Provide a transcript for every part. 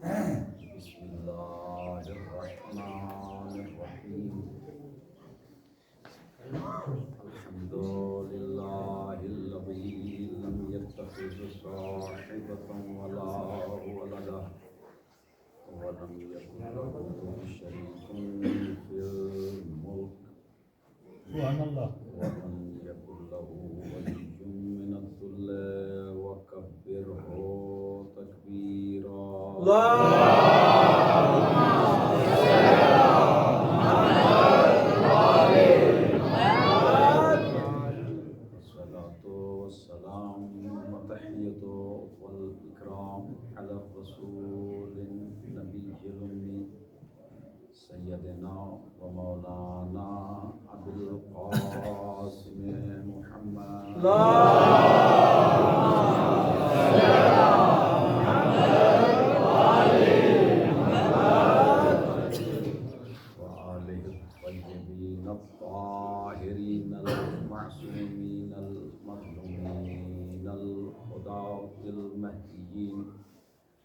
بسم الله الرحمن الرحيم الحمد لله الذي لم يتخذ صاحبة ولا ولدا ولم يكن له شريك في الملك سبحان الله. ولم يكن له ولي من الذل وكبره تكبيرا. الصلاة والسلام والتحية والإكرام على الرسول النبي الأمي سيدنا ومولانا أبي القاسم محمد وآله الطيبين الطاهرين المعصومين المظلومين الهداة المهديين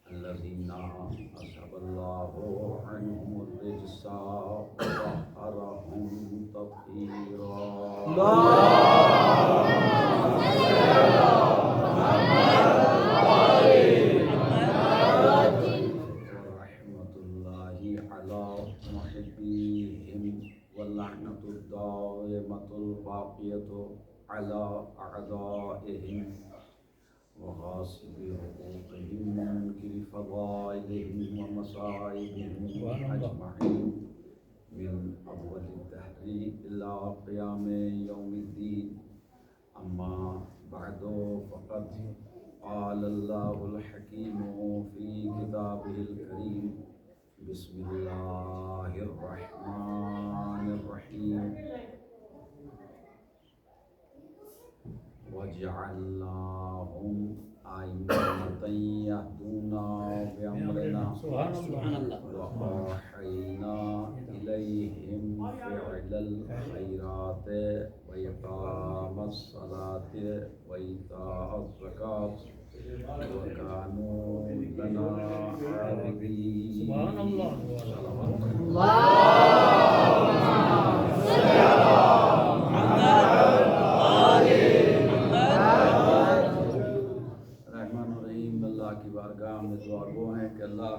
الذين أذهب الله عنهم الرجس وطهرهم تطهيرا. ورحمة الله على محبيهم واللعنة الدائمة الباقية على أعدائهم وغاصب حقوقهم ومنكر فضائلهم ومصائبهم أجمعين من أول الدهر إلى قيام يوم الدين. أما بعد فقد قال الله الحكيم في كتابه الكريم بسم الله الرحمن الرحيم وجعلناهم أئمة يهدون بأمرنا وأوحينا إليهم فعل الخيرات وإقام الصلاة وإيتاء الزكاة وكانوا لنا عابدين. سبحان الله. رحمن الرحیم اللہ کی بارگاہ میں دعا گو ہیں کہ اللہ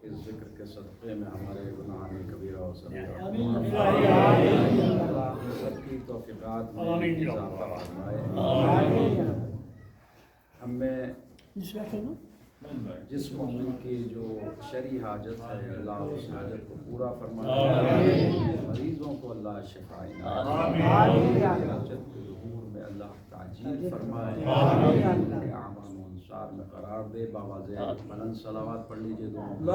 اس ذکر کے صدقے میں ہمارے گناہ کبیرہ و صغیرہ سب کی توفیقات میں اضافہ فرمائے. ہمیں جس مومن کی جو شرعی حاجت ہے اللہ اس حاجت کو پورا فرمائے. مریضوں کو اللہ شفا عنایت حاجت کے ظہور میں اللہ تعجیل فرمائے. اعمال و انصار میں قرار دے. باواز بلند صلوات پڑھ لیجیے دعاؤں میں.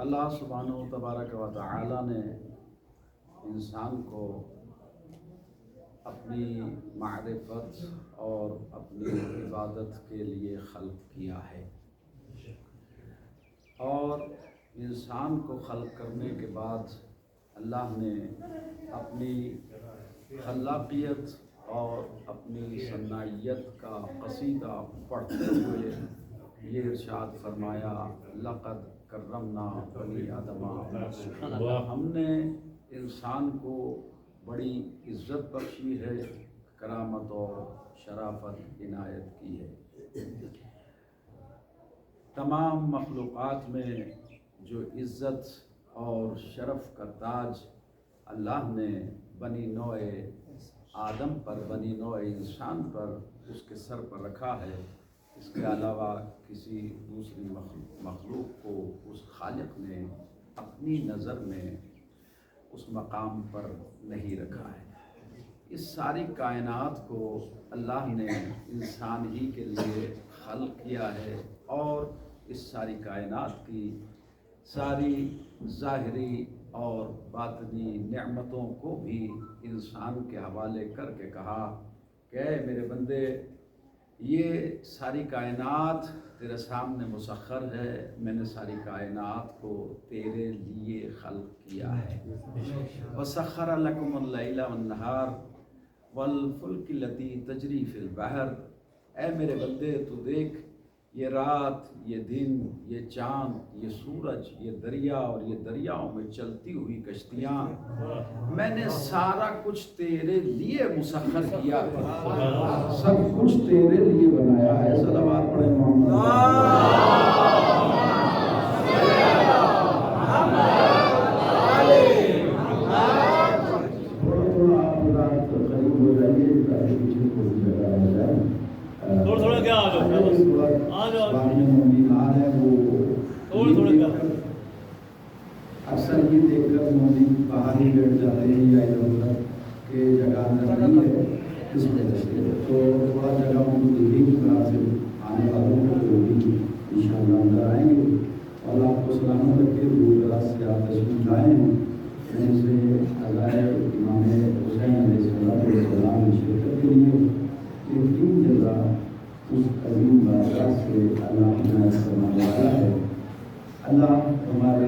اللہ سبحانہ و تبارک و تعالی نے انسان کو اپنی معرفت اور اپنی عبادت کے لیے خلق کیا ہے، اور انسان کو خلق کرنے کے بعد اللہ نے اپنی خلاقیت اور اپنی صنعیت کا قصیدہ پڑھتے ہوئے یہ ارشاد فرمایا لقد کرمنا بنی آدم. ہم نے انسان کو بڑی عزت بخشی ہے، کرامت اور شرافت عنایت کی ہے. تمام مخلوقات میں جو عزت اور شرف کا تاج اللہ نے بنی نوع آدم پر، بنی نوع انسان پر، اس کے سر پر رکھا ہے، اس کے علاوہ کسی دوسری مخلوق کو اس خالق نے اپنی نظر میں اس مقام پر نہیں رکھا ہے. اس ساری کائنات کو اللہ نے انسان ہی کے لیے خلق کیا ہے، اور اس ساری کائنات کی ساری ظاہری اور باطنی نعمتوں کو بھی انسان کے حوالے کر کے کہا کہ اے میرے بندے یہ ساری کائنات تیرے سامنے مسخر ہے، میں نے ساری کائنات کو تیرے لیے خلق کیا ہے۔ وَسَخَّرَ لَكُمُ اللَّيْلَ وَالنَّهَارَ وَالْفُلْكِ الَّتِي تَجْرِي فِي الْبَحْرِ، اے میرے بندے تو دیکھ یہ رات، یہ دن، یہ چاند، یہ سورج، یہ دریا اور یہ دریاؤں میں چلتی ہوئی کشتیاں، میں نے سارا کچھ تیرے لیے مسخر کیا ہے، سب کچھ تیرے لیے بنایا ہے۔ صلوات پڑھیں محمد۔ تھوڑا کیا آ جاؤ تھوڑا کیا اکثر یہ دیکھ کر مومن باہر ہی بیٹھ جاتے ہیں یا ادھر ادھر کہ جگہ اندر نہیں ہے، اس وجہ سے تو تھوڑا جگہ ان کو دیکھیں گی، طرح سے آنے والوں کو جو بھی انشاءاللہ اندر آئیں گے اور آپ کو سلامت رکھے، دور دراز سے آپ تشریف لائے ہیں، ان سے عزائے امام حسین علیہ السلام کی شرکت کے لیے یہ تین جگہ اس عظیم بادشاہ سے اللہ عنایت فرمانے والا ہے۔ اللہ ہمارے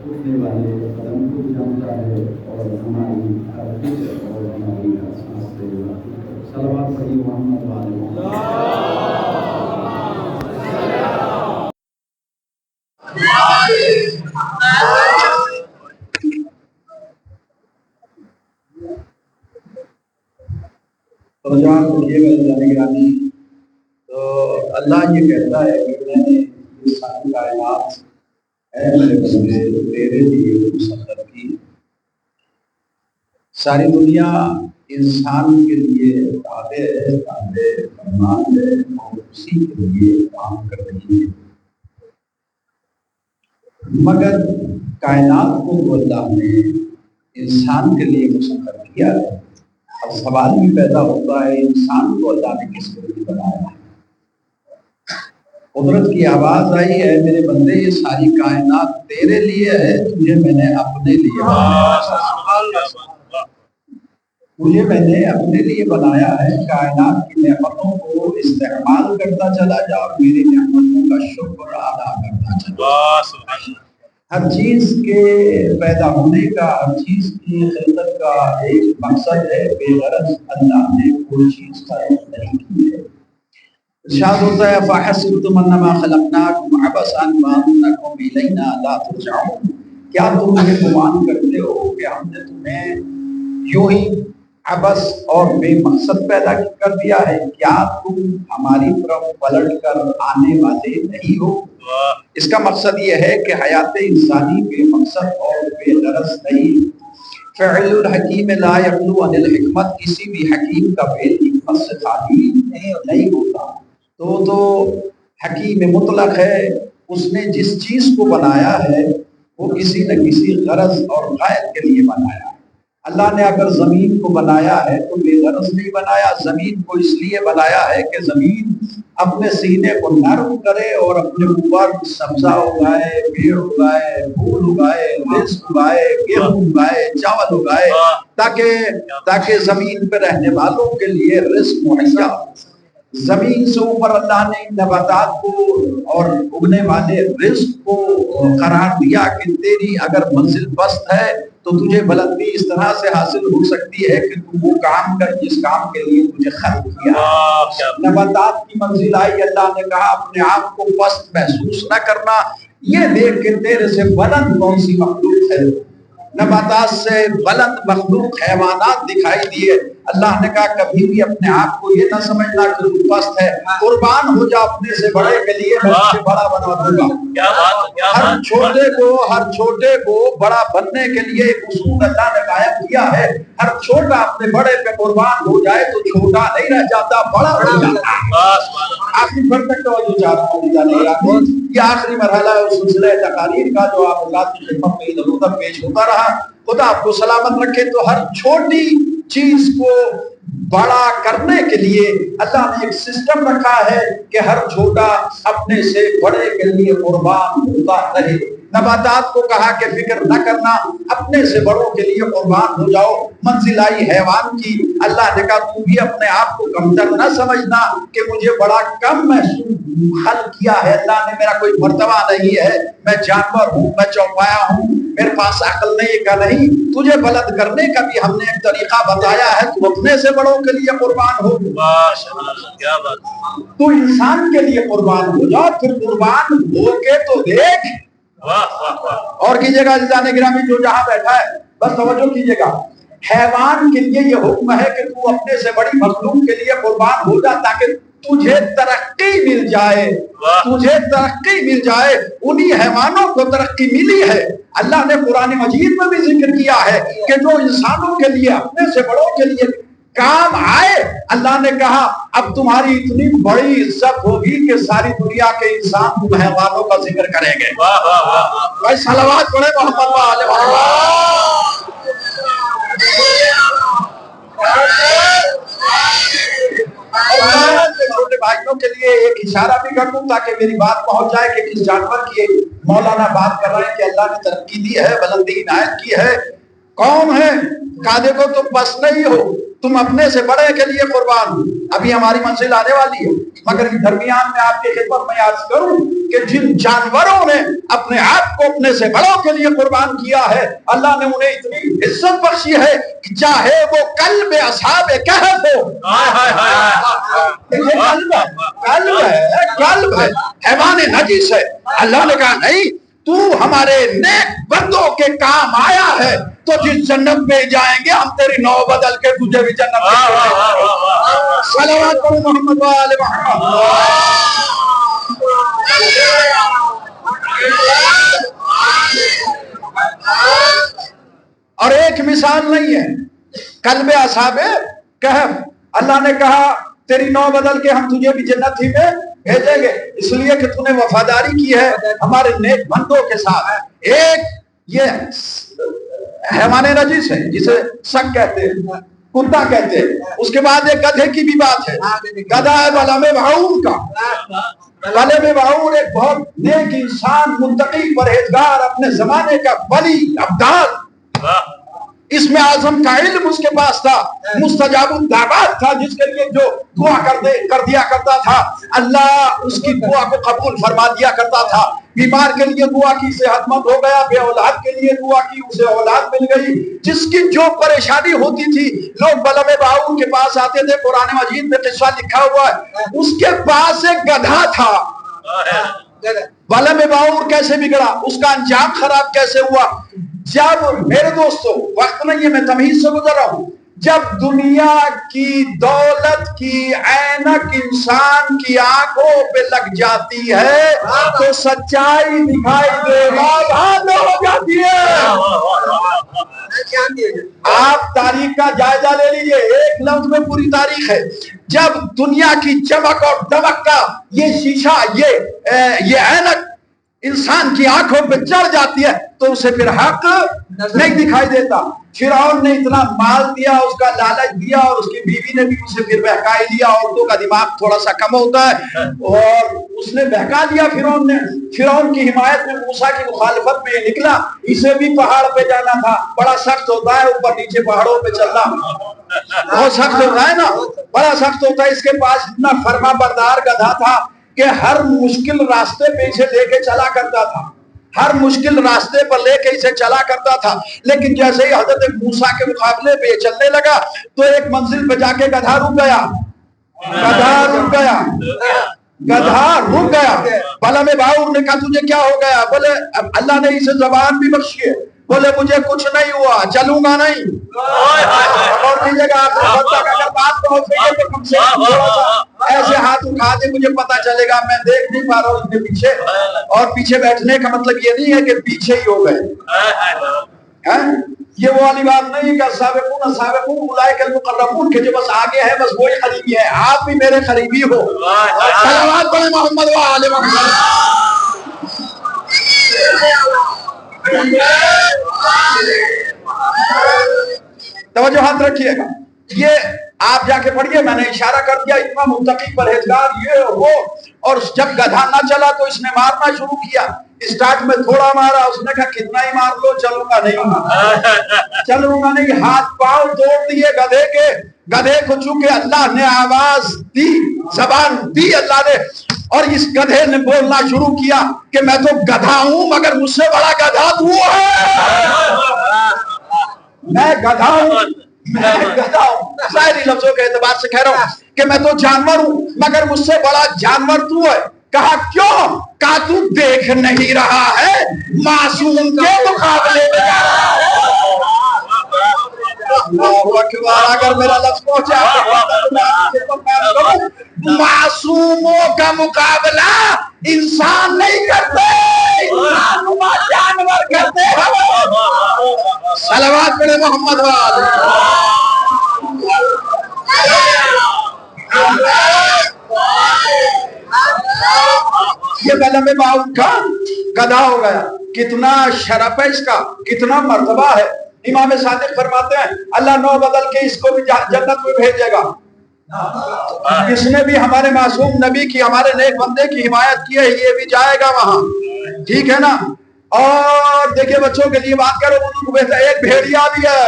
اٹھنے والے قدم کو جانتا ہے اور ہماری ہر فکر اور ہماری ہر سانس سے واقف ہے۔ صلوات پڑھی محمد وعلى تو اللہ یہ کہتا ہے کہ میں نے یہ ساری کائنات اے میرے بندے تیرے لیے مسخر کی۔ ساری دنیا انسان کے لیے تابع ہے، تابع فرمان ہے اور اسی کے لیے کام کر رہی ہے، مگر کائنات کو تو اللہ نے انسان کے لیے مسخر کیا ہے۔ اب سوال بھی پیدا ہوتا ہے انسان کو اللہ نے کس کے لیے بنایا ہے؟ قدرت کی آواز آئی ہے میرے بندے یہ ساری کائنات تیرے لیے ہے، تجھے میں نے اپنے لیے تجھے میں نے اپنے لیے بنایا ہے۔ کائنات کی نعمتوں کو استعمال کرتا چلا جا اور میری نعمتوں کا شکر ادا کرتا چلا۔ ہر چیز کے پیدا ہونے کا، ہر چیز کی خلقت کا ایک مقصد ہے، بے غرض اللہ نے کوئی چیز خلق نہیں کی ہے۔ ارشاد ہوتا ہے فَحَسِبْتُمْ أَنَّمَا خَلَقْنَاكُمْ عَبَثًا وَأَنَّكُمْ إِلَيْنَا لَا تُرْجَعُونَ، کیا تم یہ گمان کرتے ہو کہ ہم نے تمہیں یوں ہی عبث اور بے مقصد پیدا کر دیا ہے؟ کیا تم ہماری طرف پلٹ کر آنے والے نہیں ہو؟ اس کا مقصد یہ ہے کہ حیات انسانی بے مقصد اور بے غرض نہیں۔ فعل الحکیم لا یخلو عن الحکمت، کسی بھی حکیم کا فعل حکمت سے خالی نہیں ہوتا۔ تو حکیم مطلق ہے، اس نے جس چیز کو بنایا ہے وہ کسی نہ کسی غرض اور غائب کے لیے بنایا ہے۔ اللہ نے اگر زمین کو بنایا ہے تو بے غرض نہیں بنایا، زمین کو اس لیے بنایا ہے کہ زمین اپنے سینے کو نرم کرے اور اپنے اوپر سبزہ اگائے، پیڑ اگائے، پھول اگائے، رزق اگائے، گیہوں اگائے، چاول اگائے، تاکہ زمین پہ رہنے والوں کے لیے رزق مہیا ہو۔ زمین سے اوپر اللہ نے نباتات کو اور اگنے والے رزق کو قرار دیا کہ تیری اگر منزل پست ہے تو تجھے بلندی اس طرح سے حاصل ہو سکتی ہے کہ تو وہ کام کر جس کام کے لیے تجھے خلق کیا۔ نباتات کی منزل آئی، اللہ نے کہا اپنے آپ کو پست محسوس نہ کرنا، یہ دیکھ کے تیرے سے بلند کون سی مخلوق ہے۔ نباتات سے بلند مخلوق حیوانات دکھائی دیے، اللہ نے کہا کبھی بھی اپنے آپ کو یہ نہ سمجھنا کہ تو پست ہے، قربان ہو جا اپنے سے بڑے کے لیے، میں اسے بڑا بنا دوں گا۔ ہر چھوٹے کو بڑا بننے کے لیے ایک اصول اللہ نے قائم کیا ہے، ہر چھوٹا اپنے بڑے پہ قربان ہو جائے تو چھوٹا نہیں رہ جاتا، بڑا ہو جاتا ہے۔ آخری بھر تک توجہ چاہ رہا ہوں، یہ آخری مرحلہ ہے اس سلسلہ تقاریر کا جو آپ اللہ کی خدمت میں ادھر ادھر پیش ہوتا رہا۔ خدا آپ کو سلامت رکھے۔ تو ہر چھوٹی چیز کو بڑا کرنے کے لیے اللہ نے ایک سسٹم رکھا ہے کہ ہر چھوٹا اپنے سے بڑے کے لیے قربان ہوتا رہے۔ نباتات کو کہا کہ فکر نہ کرنا، اپنے سے بڑوں کے لیے قربان ہو جاؤ۔ منزل آئی حیوان کی، اللہ نے کہا تو بھی اپنے آپ کو کمتر نہ سمجھنا کہ مجھے بڑا کم محسوس خلق کیا ہے، اللہ نے میرا کوئی مرتبہ نہیں ہے، میں جانور ہوں، میں چوپایا ہوں، میرے پاس عقل نہیں کا نہیں۔ تجھے بلند کرنے کا بھی ہم نے ایک طریقہ بتایا ہے، تو اپنے سے بڑوں کے لیے قربان ہو، کیا بات، تو انسان کے لیے قربان ہو جا، پھر قربان ہو کے تو دیکھ۔ اور کیجئے گا عزیزان گرامی جو جہاں بیٹھا ہے بس توجہ کیجئے گا، حیوان کے لیے یہ حکم ہے کہ تو اپنے سے بڑی مخلوق کے لیے قربان ہو جا تاکہ تجھے ترقی مل جائے، تجھے ترقی مل جائے۔ انہی حیوانوں کو ترقی ملی ہے۔ اللہ نے قرآن مجید میں بھی ذکر کیا ہے کہ جو انسانوں کے لیے اپنے سے بڑوں کے لیے کام آئے، اللہ نے کہا اب تمہاری اتنی بڑی عزت ہوگی کہ ساری دنیا کے انسان تم حیوانوں کا ذکر کریں گے۔ بھائی صلوات پڑھے محمد وآلہ محمد۔ چھوٹے بھائیوں کے لیے ایک اشارہ بھی کر دوں تاکہ میری بات پہنچ جائے کہ کس جانور کی مولانا بات کر رہے ہیں کہ اللہ نے ترقی دی ہے، بلندی عنایت کی ہے۔ کون ہے؟ کہا دیکھو تم بس نہیں ہو، تم اپنے سے بڑے کے لیے قربان ہو۔ ابھی ہماری منزل آنے والی ہے، مگر درمیان میں آپ کی خدمت میں عرض کروں کہ جن جانوروں نے اپنے آپ کو اپنے سے بڑوں کے لیے قربان کیا ہے، اللہ نے انہیں اتنی عزت بخشی ہے کہ چاہے وہ قلب اصحاب کہف ہو، قلب ہے، حیوان نجس ہے، اللہ نے کہا نہیں تو ہمارے نیک بندوں کے کام آیا ہے، تو جس جنت میں جائیں گے ہم تیری نو بدل کے تجھے بھی جنت میں جائیں گے۔ صلوات پڑھو محمد وآلہ محمد۔ اور ایک مثال نہیں ہے، قلب اصحاب کہف، اللہ نے کہا تیری نو بدل کے ہم تجھے بھی جنت ہی میں بھیجیں گے، اس لیے کہ تو نے وفاداری کی ہے ہمارے نیک بندوں کے ساتھ۔ ایک یہ حیوان نجس ہے جسے سگ کہتے ہیں، کتا کہتے ہیں۔ اس کے بعد ایک گدھے کی بھی بات ہے، گدھا ہے بلعم بعور کا۔ بلعم بعور ایک بہت نیک انسان، متقی، پرہیزگار، اپنے زمانے کا ولی ابدال، اس میں اعظم کا علم اس کے پاس تھا، مستجاب الدعوات تھا، جس کے لیے جو دعا کر دیا کرتا تھا اللہ اس کی دعا کو قبول فرما دیا کرتا تھا۔ بیمار کے لیے دعا کی، صحت مند ہو گیا، بے اولاد کے لیے دعا کی، اسے اولاد مل گئی۔ جس کی جو پریشانی ہوتی تھی لوگ بلعم بعور کے پاس آتے تھے، قرآن مجید میں قصہ لکھا ہوا ہے، اس کے پاس ایک گدھا تھا۔ بلعم بعور کیسے بگڑا، اس کا انجام خراب کیسے ہوا؟ جب میرے دوستو وقت نہیں ہے، میں تمہید سے گزر رہا ہوں، جب دنیا کی دولت کی عینک انسان کی آنکھوں پہ لگ جاتی ہے تو سچائی دکھائی دینا بند ہو جاتی ہے۔ آپ تاریخ کا جائزہ لے لیجئے، ایک لفظ میں پوری تاریخ ہے۔ جب دنیا کی چمک اور دمک کا یہ شیشہ، یہ عینک انسان کی آنکھوں پہ چڑھ جاتی ہے تو اسے پھر حق نہیں دکھائی دیتا۔ فرعون نے اتنا مال دیا، اس کا لالچ دیا، اور اس کی بیوی نے بھی اسے پھر بہکا ہی لیا۔ عورتوں کا دماغ تھوڑا سا کم ہوتا ہے، اور اس نے بہکا لیا فرعون نے۔ فرعون کی حمایت میں موسیٰ کی مخالفت میں نکلا، اسے بھی پہاڑ پہ جانا تھا، بڑا سخت ہوتا ہے اوپر نیچے پہاڑوں پہ چلنا، بہت سخت ہوتا ہے نا، بڑا سخت ہوتا ہے۔ اس کے پاس اتنا فرما بردار گدھا تھا کہ ہر مشکل راستے پہ اسے لے کے چلا کرتا تھا، ہر مشکل راستے پر لے کے اسے چلا کرتا تھا۔ لیکن جیسے ہی حضرت موسیٰ کے مقابلے پہ یہ چلنے لگا تو ایک منزل پہ جا کے گدھا رک گیا، گدھا رک گیا، گدھا رک گیا۔ بلعم بعور نے کہا تجھے کیا ہو گیا؟ بولے اللہ نے اسے زبان بھی بخشی ہے، بولے مجھے کچھ نہیں ہوا، چلوں گا نہیں۔ اور کی جگہ آپ نے بات اگر بات پہنچ گئی ہے تو کم سے کم تھوڑا سا ایسے ہاتھ اٹھا دے، مجھے پتا چلے گا، میں دیکھ نہیں پا رہا ہوں اس کے پیچھے۔ اور پیچھے بیٹھنے کا مطلب یہ نہیں ہے کہ پیچھے ہی ہو گئے، یہ وہ والی بات نہیں کہ السابقون السابقون اولئک المقربون کہ جو بس آگے ہے بس وہی قریبی ہے۔ آپ بھی میرے قریبی ہو۔ صلوات پڑھیں محمد وآلہ محمد۔ توجہ ہاتھ رکھیے گا، یہ آپ جا کے پڑھیے، میں نے اشارہ کر دیا، اتنا متقی پرہیزگار یہ وہ اور جب گدھا نہ چلا تو اس نے مارنا شروع کیا. اسٹارٹ میں تھوڑا مارا, اس نے کہا کتنا ہی مار لو, چلوں گا نہیں, ہاتھ پاؤں توڑ دیے گدھے کے. گدھے کو چونکہ اللہ نے آواز دی, زبان دی اللہ نے, اور اس گدھے نے بولنا شروع کیا کہ میں تو گدھا ہوں مگر مجھ سے بڑا گدھا تو ہے. میں گدھا ہوں, ظاہری لفظوں کے اعتبار سے کہہ رہا ہوں کہ میں تو جانور ہوں مگر مجھ سے بڑا جانور تو ہے. کہا کیوں؟ کہا تو دیکھ نہیں رہا ہے معصوم کے مقابلے میں جا رہا ہے. اللہ اکبر, اگر میرا لفظ پہنچا معصوموں کا مقابلہ انسان نہیں کرتے, انسان جانور کرتے ہیں. صلوات پڑھے محمد والے. یہ قلم باؤ کا گدھا ہو گیا. کتنا شرف ہے اس کا, کتنا مرتبہ ہے. امام صادق فرماتے ہیں اللہ نو بدل کے اس کو بھی جنت میں بھیجے گا. اس نے بھی ہمارے معصوم نبی کی, ہمارے نیک بندے کی حمایت کی ہے, یہ بھی جائے گا وہاں. ٹھیک ہے نا. اور دیکھیے بچوں کے لیے بات کرو, ایک بھیڑیا بھی ہے,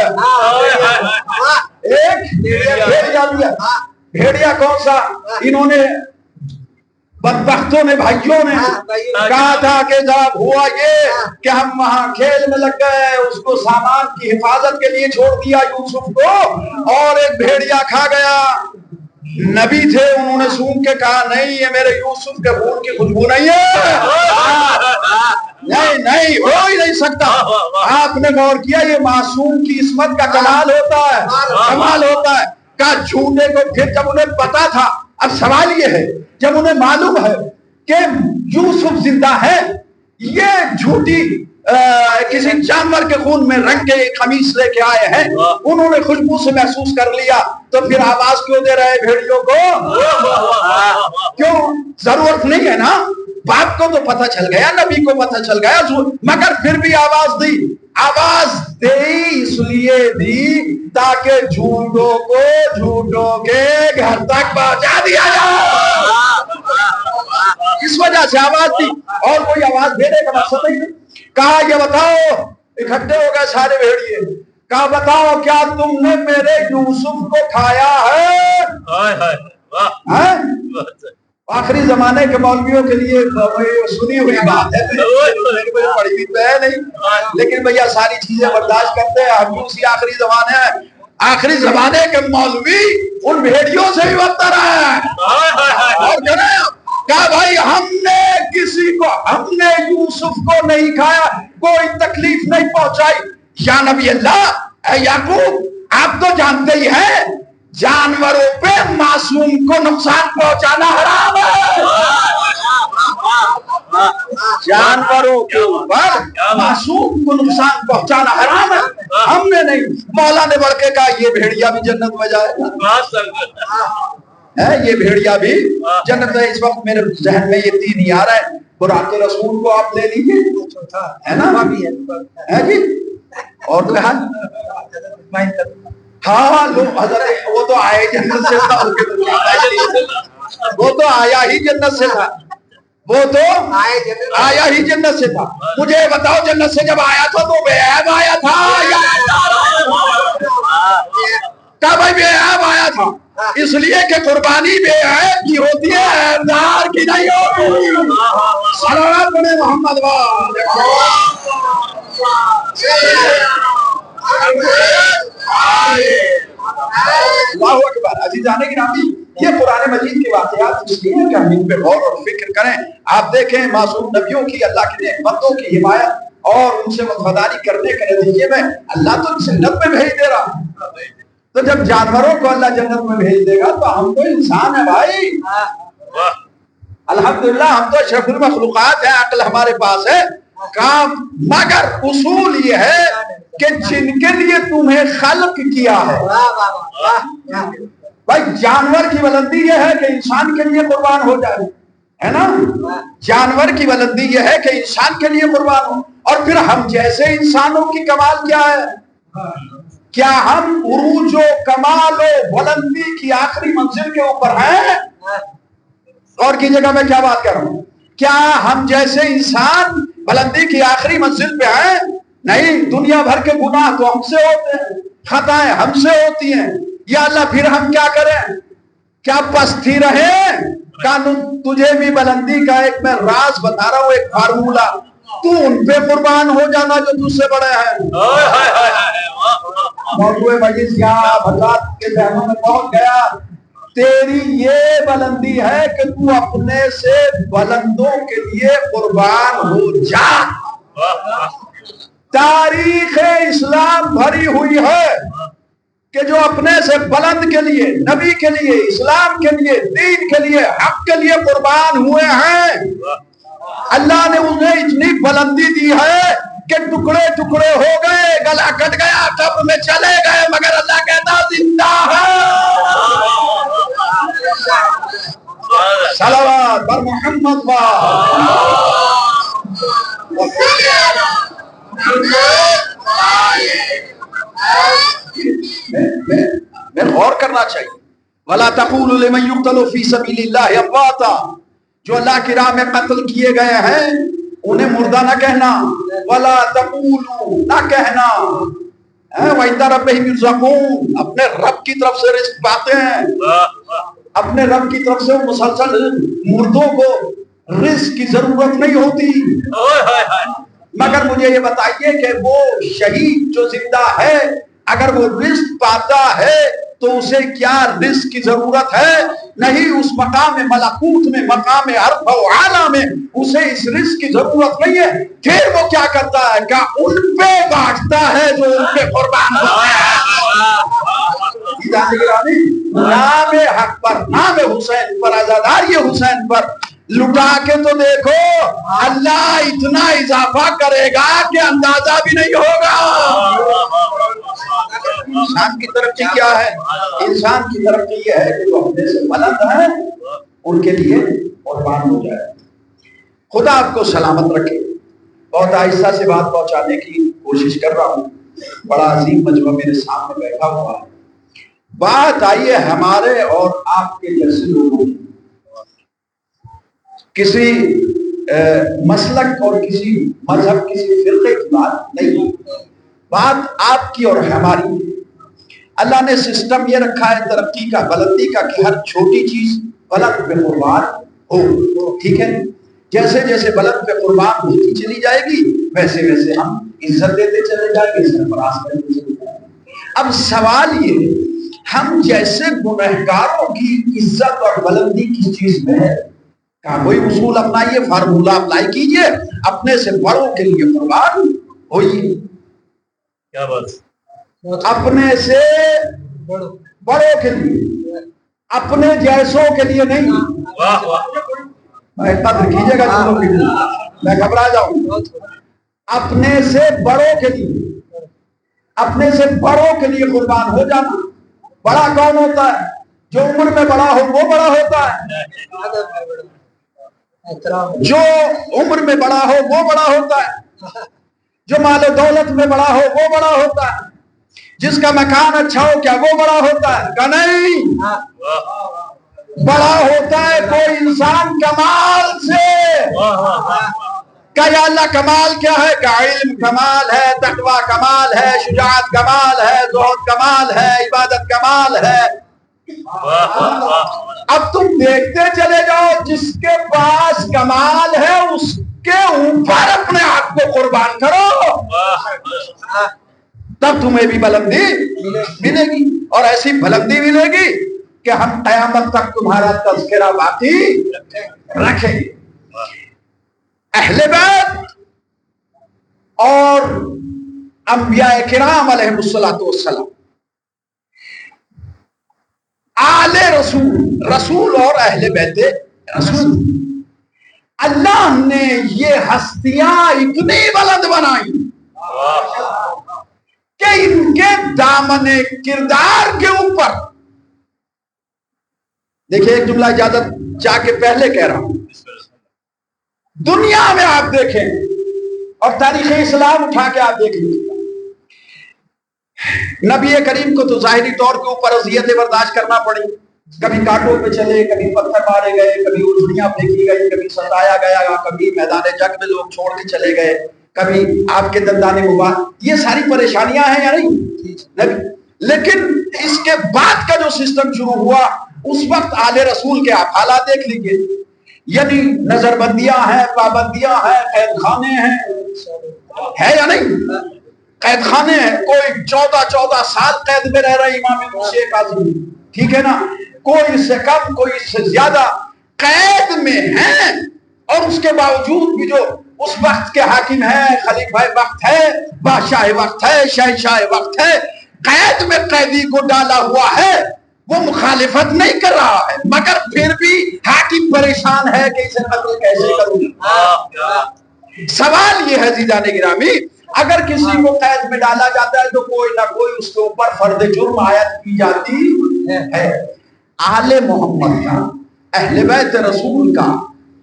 ایک بھیڑیا بھی ہے. بھیڑیا کون سا؟ انہوں نے بدبختوں نے, بھائیوں نے کہا تھا کہ جب ہوا یہ کہ ہم وہاں کھیل میں لگ گئے, اس کو سامان کی حفاظت کے لیے چھوڑ دیا یوسف کو, اور ایک بھیڑیا کھا گیا. نبی تھے, انہوں نے سونگ کے کہا نہیں یہ میرے یوسف کے خون کی خوشبو نہیں ہے, نہیں ہو ہی نہیں سکتا. آپ نے غور کیا یہ معصوم کی عصمت کا کمال ہوتا ہے, کمال ہوتا ہے. کہا جھوٹے کو پھر جب انہیں پتا تھا, اب سوال یہ ہے جب انہیں معلوم ہے کہ یوسف زندہ ہے, یہ جھوٹی کسی جانور کے خون میں رنگ کے قمیص لے کے آئے ہیں, انہوں نے خوشبو سے محسوس کر لیا, تو پھر آواز کیوں دے رہے بھیڑیوں کو؟ کیوں؟ ضرورت نہیں ہے نا. باپ کو تو پتہ چل گیا, نبی کو پتہ چل گیا, مگر پھر بھی آواز دی. آواز دے اس لیے دی تاکہ جھوٹوں کو جھوٹوں کے گھر تک پہنچا دیا جائے, اس وجہ سے آواز دی. اور کوئی آواز دینے کا مقصد نہیں. کہا یہ بتاؤ, اکٹھے ہو گئے سارے بھیڑیے, کہا بتاؤ کیا تم نے میرے یوسف کو کھایا ہے؟ آخری زمانے کے مولویوں کے لیے سنی ہوئی بات ہے, پڑھی بھی تو ہے نہیں, لیکن بھیا ساری چیزیں برداشت کرتے ہیں. ہم اسی آخری زمانے ہیں, آخری زمانے کے مولوی ان بھیڑیوں سے بھی بدتر ہے. اور کہا بھائی ہم نے یوسف کو نہیں کھایا, کوئی تکلیف نہیں پہنچائی. یا نبی اللہ, اے یعقوب آپ تو جانتے ہی ہیں جانوروں پہ معصوم کو نقصان پہنچانا حرام ہے. جانوروں کے اوپر معصوم کو نقصان پہنچانا حرام ہے. ہم نے نہیں. مولا نے بڑھ کے کہا یہ بھیڑیا بھی جنت میں جائے گا, یہ بھیڑیا بھی جنت میں. اس وقت میرے ذہن میں یہ تین ہی آ رہا ہے. براق رسول کو آپ لے لیجیے, ہے نا جی, اور کہا ہاں لو حضرت وہ تو آئے جنت سے تھا, وہ تو آیا ہی جنت سے تھا, وہ تو آیا ہی جنت سے تھا. مجھے بتاؤ جنت سے جب آیا تھا تو بے عیب آیا تھا یا کیا بھائی بے عیب آیا تھا؟ اس لیے کہ قربانی بے عیب کی ہوتی ہے, عیبدار کی نہیں ہوتی. صلوات پڑھے محمد والے. اللہ اکبر. عزیزان گرامی, یہ قرآن مجید کے واقعات اس لیے کہ ہم ان پہ غور اور فکر کریں. آپ دیکھیں معصوم نبیوں کی, اللہ کے نیک بندوں کی حمایت اور ان سے وفاداری کرنے کے نتیجے میں اللہ تو جنت میں بھیج دے رہا. تو جب جانوروں کو اللہ جنت میں بھیج دے گا تو ہم تو انسان ہیں بھائی. الحمدللہ ہم تو اشرف المخلوقات ہیں, عقل ہمارے پاس ہے کام. مگر اصول یہ ہے کہ جن کے لیے تمہیں خلق کیا ہے, بھائی جانور کی بلندی یہ ہے کہ انسان کے لیے قربان ہو جائے, ہے نا. جانور کی بلندی یہ ہے کہ انسان کے لیے قربان ہو. اور پھر ہم جیسے انسانوں کی کمال کیا ہے؟ کیا ہم عروج و کمال و بلندی کی آخری منزل کے اوپر ہیں؟ غور کیجیے گا میں کیا بات کر رہا ہوں. کیا ہم جیسے انسان بلندی کی آخری منزل پہ ہیں؟ نہیں. دنیا بھر کے گناہ تو ہم سے ہوتے ہیں، خطائیں ہم سے ہوتی ہیں. یا اللہ پھر ہم کیا کریں؟ کیا پستی رہیں؟ قانون تجھے بھی بلندی کا ایک میں راز بتا رہا ہوں، ایک فارمولہ. تو ان پہ قربان ہو جانا جو تجھ سے بڑے ہیں. موضوع مجلس یہاں حضرات کے ذہنوں میں پہنچ گیا. تیری یہ بلندی ہے کہ تو اپنے سے بلندوں کے لیے قربان ہو جا. تاریخ اسلام بھری ہوئی ہے کہ جو اپنے سے بلند کے لیے، نبی کے لیے، اسلام کے لیے، دین کے لیے، حق کے لیے قربان ہوئے ہیں. اللہ نے انہیں اتنی بلندی دی ہے کہ ٹکڑے ٹکڑے ہو گئے، گلا کٹ گیا، قبر میں چلے گئے، مگر اللہ کہتا زندہ ہے. صلوات بر محمد میں غور کرنا چاہیے. وَلَا تَقُولُوا لِمَنْ يُقْتَلُ فِي سَبِيلِ اللَّهِ أَمْوَاتًا، جو اللہ کی راہ میں قتل کیے گئے ہیں انہیں مردہ نہ کہنا. وَلَا تَقُولُوا، نہ کہنا. وَعِنْدَ رَبِّهِمْ يُرْزَقُونَ، اپنے رب کی طرف سے رزق پاتے ہیں. اپنے رب کی طرف سے وہ مسلسل مردوں کو رزق کی ضرورت نہیں ہوتی. مگر مجھے یہ بتائیے کہ وہ شہید جو زندہ ہے اگر وہ رزق پاتا ہے تو اسے کیا رزق کی ضرورت ہے؟ نہیں. اس مقام ملکوت میں، مقام عرف و اعلیٰ میں اسے اس رزق کی ضرورت نہیں ہے. پھر وہ کیا کرتا ہے؟ کیا ان پہ بانٹتا ہے جو ان پہ قربان ہوتے ہیں. نام حق پر، نام حسین پر، عزاداری حسین پر لٹا کے تو دیکھو، اللہ اتنا اضافہ کرے گا کہ اندازہ بھی نہیں ہوگا. انسان کی ترقی کیا ہے؟ انسان کی ترقی یہ ہے کہ جو اپنے سے بلند ہیں ان کے لیے قربان ہو جائے. خدا آپ کو سلامت رکھے. بہت آہستہ سے بات پہنچانے کی کوشش کر رہا ہوں. بڑا عظیم مجمع میرے سامنے بیٹھا ہوا ہے. بات آئیے ہمارے اور آپ کے جیسے لوگوں کی. کسی مسلک اور کسی مذہب، کسی فرقے کی بات نہیں. بات آپ کی اور ہماری. اللہ نے سسٹم یہ رکھا ہے ترقی کا، بلندی کا، کہ ہر چھوٹی چیز بلند پہ قربان ہو. ٹھیک ہے؟ جیسے جیسے بلند پہ قربان ہوتی چلی جائے گی ویسے ویسے ہم عزت دیتے چلے جائیں گے، سرفراز کرتے چلے جائیں گے. اب سوال یہ، ہم جیسے گنہگاروں کی عزت اور بلندی کس چیز میں ہے؟ کہا کوئی اصول اپنائیے، فارمولہ اپلائی کیجئے، اپنے سے بڑوں کے لیے قربان ہوئیے. کیا بات؟ اپنے سے بڑوں کے لیے، اپنے جیسوں کے لیے نہیں. قدر کیجئے گا جنوں کے لیے، میں گھبرا جاؤں. اپنے سے بڑوں کے لیے، اپنے سے بڑوں کے لیے قربان ہو جانا. بڑا کون ہوتا ہے؟ جو عمر میں بڑا ہو وہ بڑا ہوتا ہے. جو عمر میں بڑا ہو وہ بڑا ہوتا ہے. جو مال و دولت میں بڑا ہو وہ بڑا ہوتا ہے. جس کا مکان اچھا ہو کیا وہ بڑا ہوتا ہے؟ کہ نہیں. بڑا ہوتا ہے کوئی انسان کمال سے. کہ یا اللہ کمال کیا ہے؟ کہ علم کمال ہے، تقوی کمال ہے، شجاعت کمال ہے، زہد کمال ہے، عبادت کمال ہے. اب تم دیکھتے چلے جاؤ، جس کے پاس کمال ہے اس کے اوپر اپنے آپ کو قربان کرو، تب تمہیں بھی بلندی ملے گی. اور ایسی بلندی ملے گی کہ ہم قیامت تک تمہارا تذکرہ باقی رکھیں گے. اہل بیت اور انبیاء کرام علیہ الصلوۃ والسلام، آل رسول، رسول اور اہل بیت رسول، اللہ نے یہ ہستیاں اتنی بلند بنائی کہ ان کے دامن کردار کے اوپر، دیکھیں ایک جملہ اجازت چاہ کے پہلے کہہ رہا ہوں، دنیا میں آپ دیکھیں اور تاریخ اسلام اٹھا کے آپ دیکھ لیجیے، نبی کریم کو تو ظاہری طور کے اوپر اذیتیں برداشت کرنا پڑی، کبھی کانٹوں پہ چلے، کبھی پتھر مارے گئے، کبھی اجڑیاں پھینکی گئی، کبھی ستایا گیا، کبھی میدان جنگ میں لوگ چھوڑ کے چلے گئے، کبھی آپ کے دندان مبارک، یہ ساری پریشانیاں ہیں یا نہیں؟ لیکن اس کے بعد کا جو سسٹم شروع ہوا، اس وقت آل رسول کے آپ حالات دیکھ لیجئے، یعنی نظر بندیاں ہیں، پابندیاں ہیں، قید خانے ہیں، ہے یا نہیں؟ قید خانے ہیں، کوئی 14 سال قید میں رہ رہے امام موسیٰ کاظمی، ٹھیک ہے نا، کوئی اس سے کم، کوئی اس سے زیادہ قید میں ہیں، اور اس کے باوجود بھی جو اس وقت کے حاکم ہے، خلیفہ وقت ہے، بادشاہ وقت ہے، شہنشاہ وقت ہے، قید میں قیدی کو ڈالا ہوا ہے، وہ مخالفت نہیں کر رہا ہے، مگر پھر بھی حاکم پریشان ہے کہ اسے قتل کیسے کروں۔ سوال یہ ہے عزیزان گرامی، اگر کسی کو قید میں ڈالا جاتا ہے تو کوئی نہ کوئی اس کے اوپر فرض جرم عائد کی جاتی ہے۔ آل محمد کا، اہل بیت رسول کا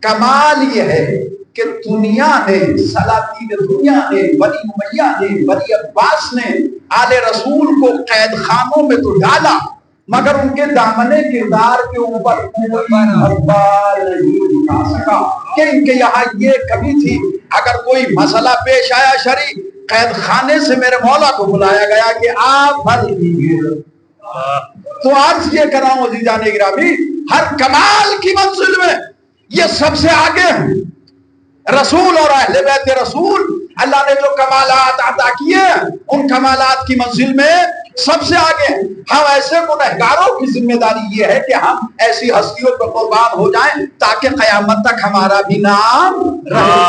کمال یہ ہے کہ دنیا نے، سلاطین دنیا نے، بنی امیہ نے، بنی عباس نے آل رسول کو قید خانوں میں تو ڈالا، مگر ان کے دامن کردار کے اوپر کوئی دھبا نہیں دکھا سکا کہ ان کے یہاں یہ کمی تھی۔ اگر کوئی مسئلہ پیش آیا شرعی، قید خانے سے میرے مولا کو بلایا گیا کہ آپ حل کیجیے۔ تو عرض یہ کر رہا ہوں عزیزان گرامی، ہر کمال کی منزل میں یہ سب سے آگے ہیں رسول اور اہل بیت رسول۔ اللہ نے جو کمالات عطا کیے ان کمالات کی منزل میں سب سے آگے ہیں۔ ہم ایسے گنہگاروں کی ذمہ داری یہ ہے کہ ہم ایسی ہستیوں پر قربان ہو جائیں تاکہ قیامت تک ہمارا بھی نام رہے۔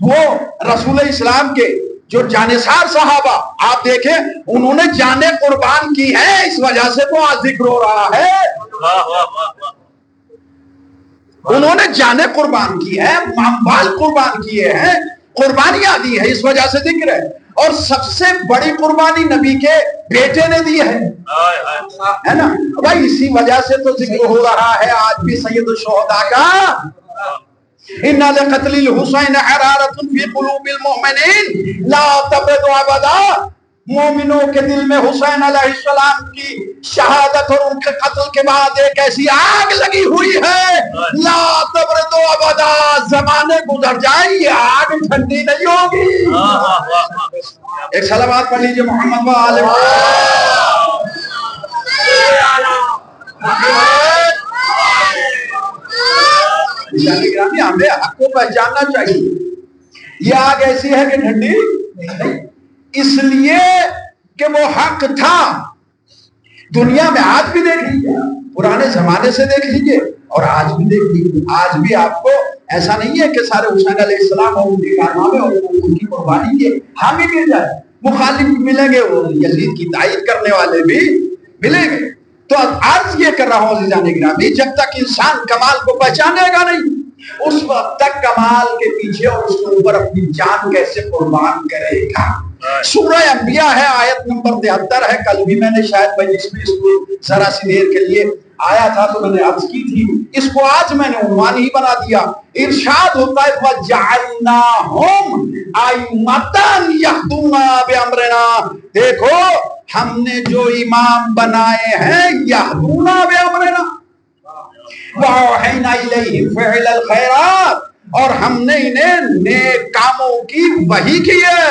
وہ رسول اسلام کے جو جانثار صحابہ آپ دیکھیں، انہوں نے جانیں قربان کی ہے، اس وجہ سے تو آج ذکر ہو رہا ہے۔ انہوں نے جانیں قربان کی ہے، مال قربان کیے ہیں، قربانیاں دی ہے، اس وجہ سے ذکر ہے۔ اور سب سے بڑی قربانی نبی کے بیٹے نے دی ہے نا بھائی، اسی وجہ سے تو ذکر ہو رہا ہے آج بھی سید الشہداء کا، اِنَّ لِقَتْلِ الْحُسَيْنِ حَرَارَةٌ فِي قُلُوبِ الْمُؤْمِنِينَ لَا تَبْرِدُ أَبَدًا۔ مومنوں کے دل میں حسین علیہ السلام کی شہادت اور ان کے قتل کے بعد ایک ایسی آگ لگی ہوئی ہے، لا تبرد ابدا، زمانے گزر جائیں یہ آگ ٹھنڈی نہیں ہوگی۔ ایک صلوات پڑھ لیجئے محمد و آل محمد۔ ہمیں حق کو پہچاننا چاہیے، یہ آگ ایسی ہے کہ ٹھنڈی نہیں، اس لیے کہ وہ حق تھا۔ دنیا میں آج بھی دیکھ لیجیے، پرانے زمانے سے دیکھ لیجیے اور آج بھی دیکھ لیجیے، آج بھی آپ کو ایسا نہیں ہے کہ سارے حسین علیہ السلام اور ان کے کارنامے اور ان کی قربانی کے حامی مل جائے، مخالف ملیں گے، وہ یزید کی تائید کرنے والے بھی ملیں گے۔ تو عرض یہ کر رہا ہوں عزیزان گرامی، جب تک انسان کمال کو پہچانے گا نہیں، اس وقت تک کمال کے پیچھے اور اس کے اوپر اپنی جان کیسے قربان کرے گا۔ سورہ انبیاء ہے، آیت نمبر 73 ہے۔ کل بھی میں نے شاید مجلس میں اس کو ذرا سی دیر کے لیے آیا تھا تو میں نے عرض کی تھی، اس کو آج میں نے عنوان ہی بنا دیا۔ ارشاد ہوتا ہے وَجَعَلْنَاهُمْ أَئِمَّةً يَهْدُونَ بِأَمْرِنَا، دیکھو ہم نے جو امام بنائے ہیں يَهْدُونَ بِأَمْرِنَا وَأَوْحَيْنَا إِلَيْهِمْ فِعْلَ الْخَيْرَاتِ، اور ہم نے انہیں نیک کاموں کی وحی کی ہے۔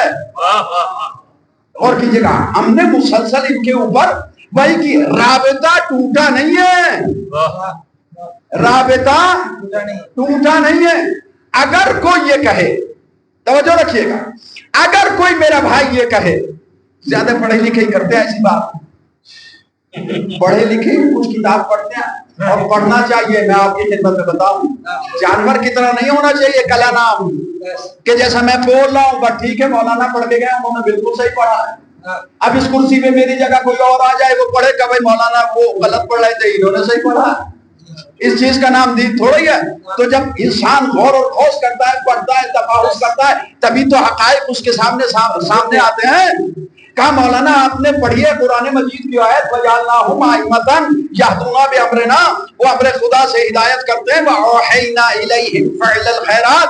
اور کیجئے گا، ہم نے مسلسل ان کے اوپر وحی کی، رابطہ ٹوٹا نہیں ہے، رابطہ ٹوٹا نہیں ہے۔ اگر کوئی یہ کہے، توجہ رکھیے گا، اگر کوئی میرا بھائی یہ کہے، زیادہ پڑھے لکھے ہی کرتے ہیں ایسی بات، پڑھے لکھے کچھ کتاب پڑھتے ہیں اور پڑھنا چاہیے، میں آپ کی خدمت میں بتاؤں، جانور کی طرح نہیں ہونا چاہیے کلا نام، کہ جیسا میں بول رہا ہوں بس ٹھیک ہے مولانا پڑھ کے گئے، انہوں نے بالکل صحیح پڑھا ہے، اب اس کرسی پہ میری جگہ کوئی اور آ جائے وہ پڑھے کہ بھائی مولانا وہ غلط پڑھ رہے تھے، انہوں نے صحیح پڑھا، اس چیز کا نام دین تھوڑا ہی ہے۔ تو جب انسان غور اور خوض کرتا ہے، پڑھتا ہے، تفاحص کرتا ہے، تبھی تو حقائق اس کے سامنے آتے ہیں۔ کہا مولانا آپ نے پڑھی ہے قرآن مجید کی آیت وَجَعَلْنَاهُمْ أَئِمَّةً يَهْدُونَ بِأَمْرِنَا، وہ امر خدا سے ہدایت کرتے ہیں، وَأَوْحَيْنَا إِلَيْهِمْ فِعْلَ الْخَيْرَاتِ،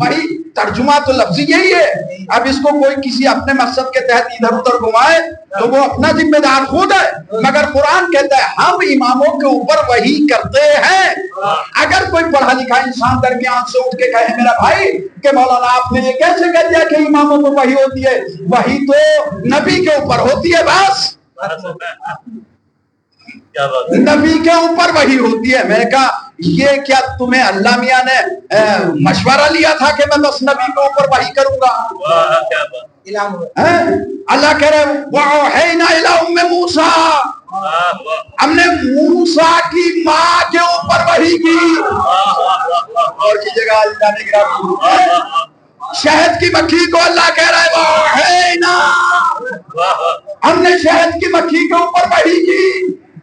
وحی ترجمہ تو لفظی یہی ہے. اب اس کو کوئی کسی اپنے مقصد کے تحت ادھر ادھر گھمائے تو وہ اپنا ذمہ دار خود ہے. مگر قرآن کہتا ہے ہم اماموں کے اوپر وحی کرتے ہیں. اگر کوئی پڑھا لکھا انسان درمیان سے اٹھ کے کہے میرا بھائی کہ مولانا آپ نے یہ کیسے کہہ دیا کہ اماموں کو وحی ہوتی ہے؟ وحی تو نبی کے اوپر ہوتی ہے. بس نبی کے اوپر وحی ہوتی ہے. میں نے کہا یہ کیا تمہیں اللہ میاں نے مشورہ لیا تھا کہ میں بس نبی کے اوپر وحی کروں گا؟ اللہ کہہ رہے وَأَوْحَيْنَا إِلَىٰ أُمِّ مُوسَىٰ، ہم نے موسیٰ کی ماں کے اوپر وحی کی. اور کیجئے گا اللہ نے گرامی شہد کی مکھی کو اللہ کہہ رہا ہے وَأَوْحَيْنَا، ہم نے شہد کی مکھی کے اوپر وحی کی.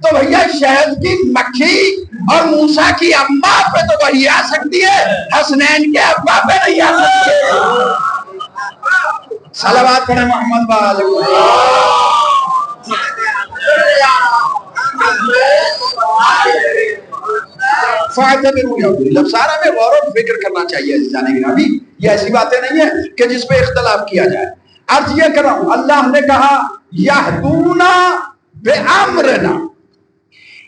تو بھیا شہد کی مکھی اور موسیٰ کی اماں پہ تو وحی آ سکتی ہے، حسنین کے ابا پہ نہیں آ سکتی ہے. صلوات پڑھیں محمد والے. جب سارا میں غور و فکر کرنا چاہیے جانے گرامی. یہ ایسی باتیں نہیں ہیں کہ جس پہ اختلاف کیا جائے. عرض یہ کر رہا ہوں اللہ نے کہا یہدونا بِأَمْرِنَا،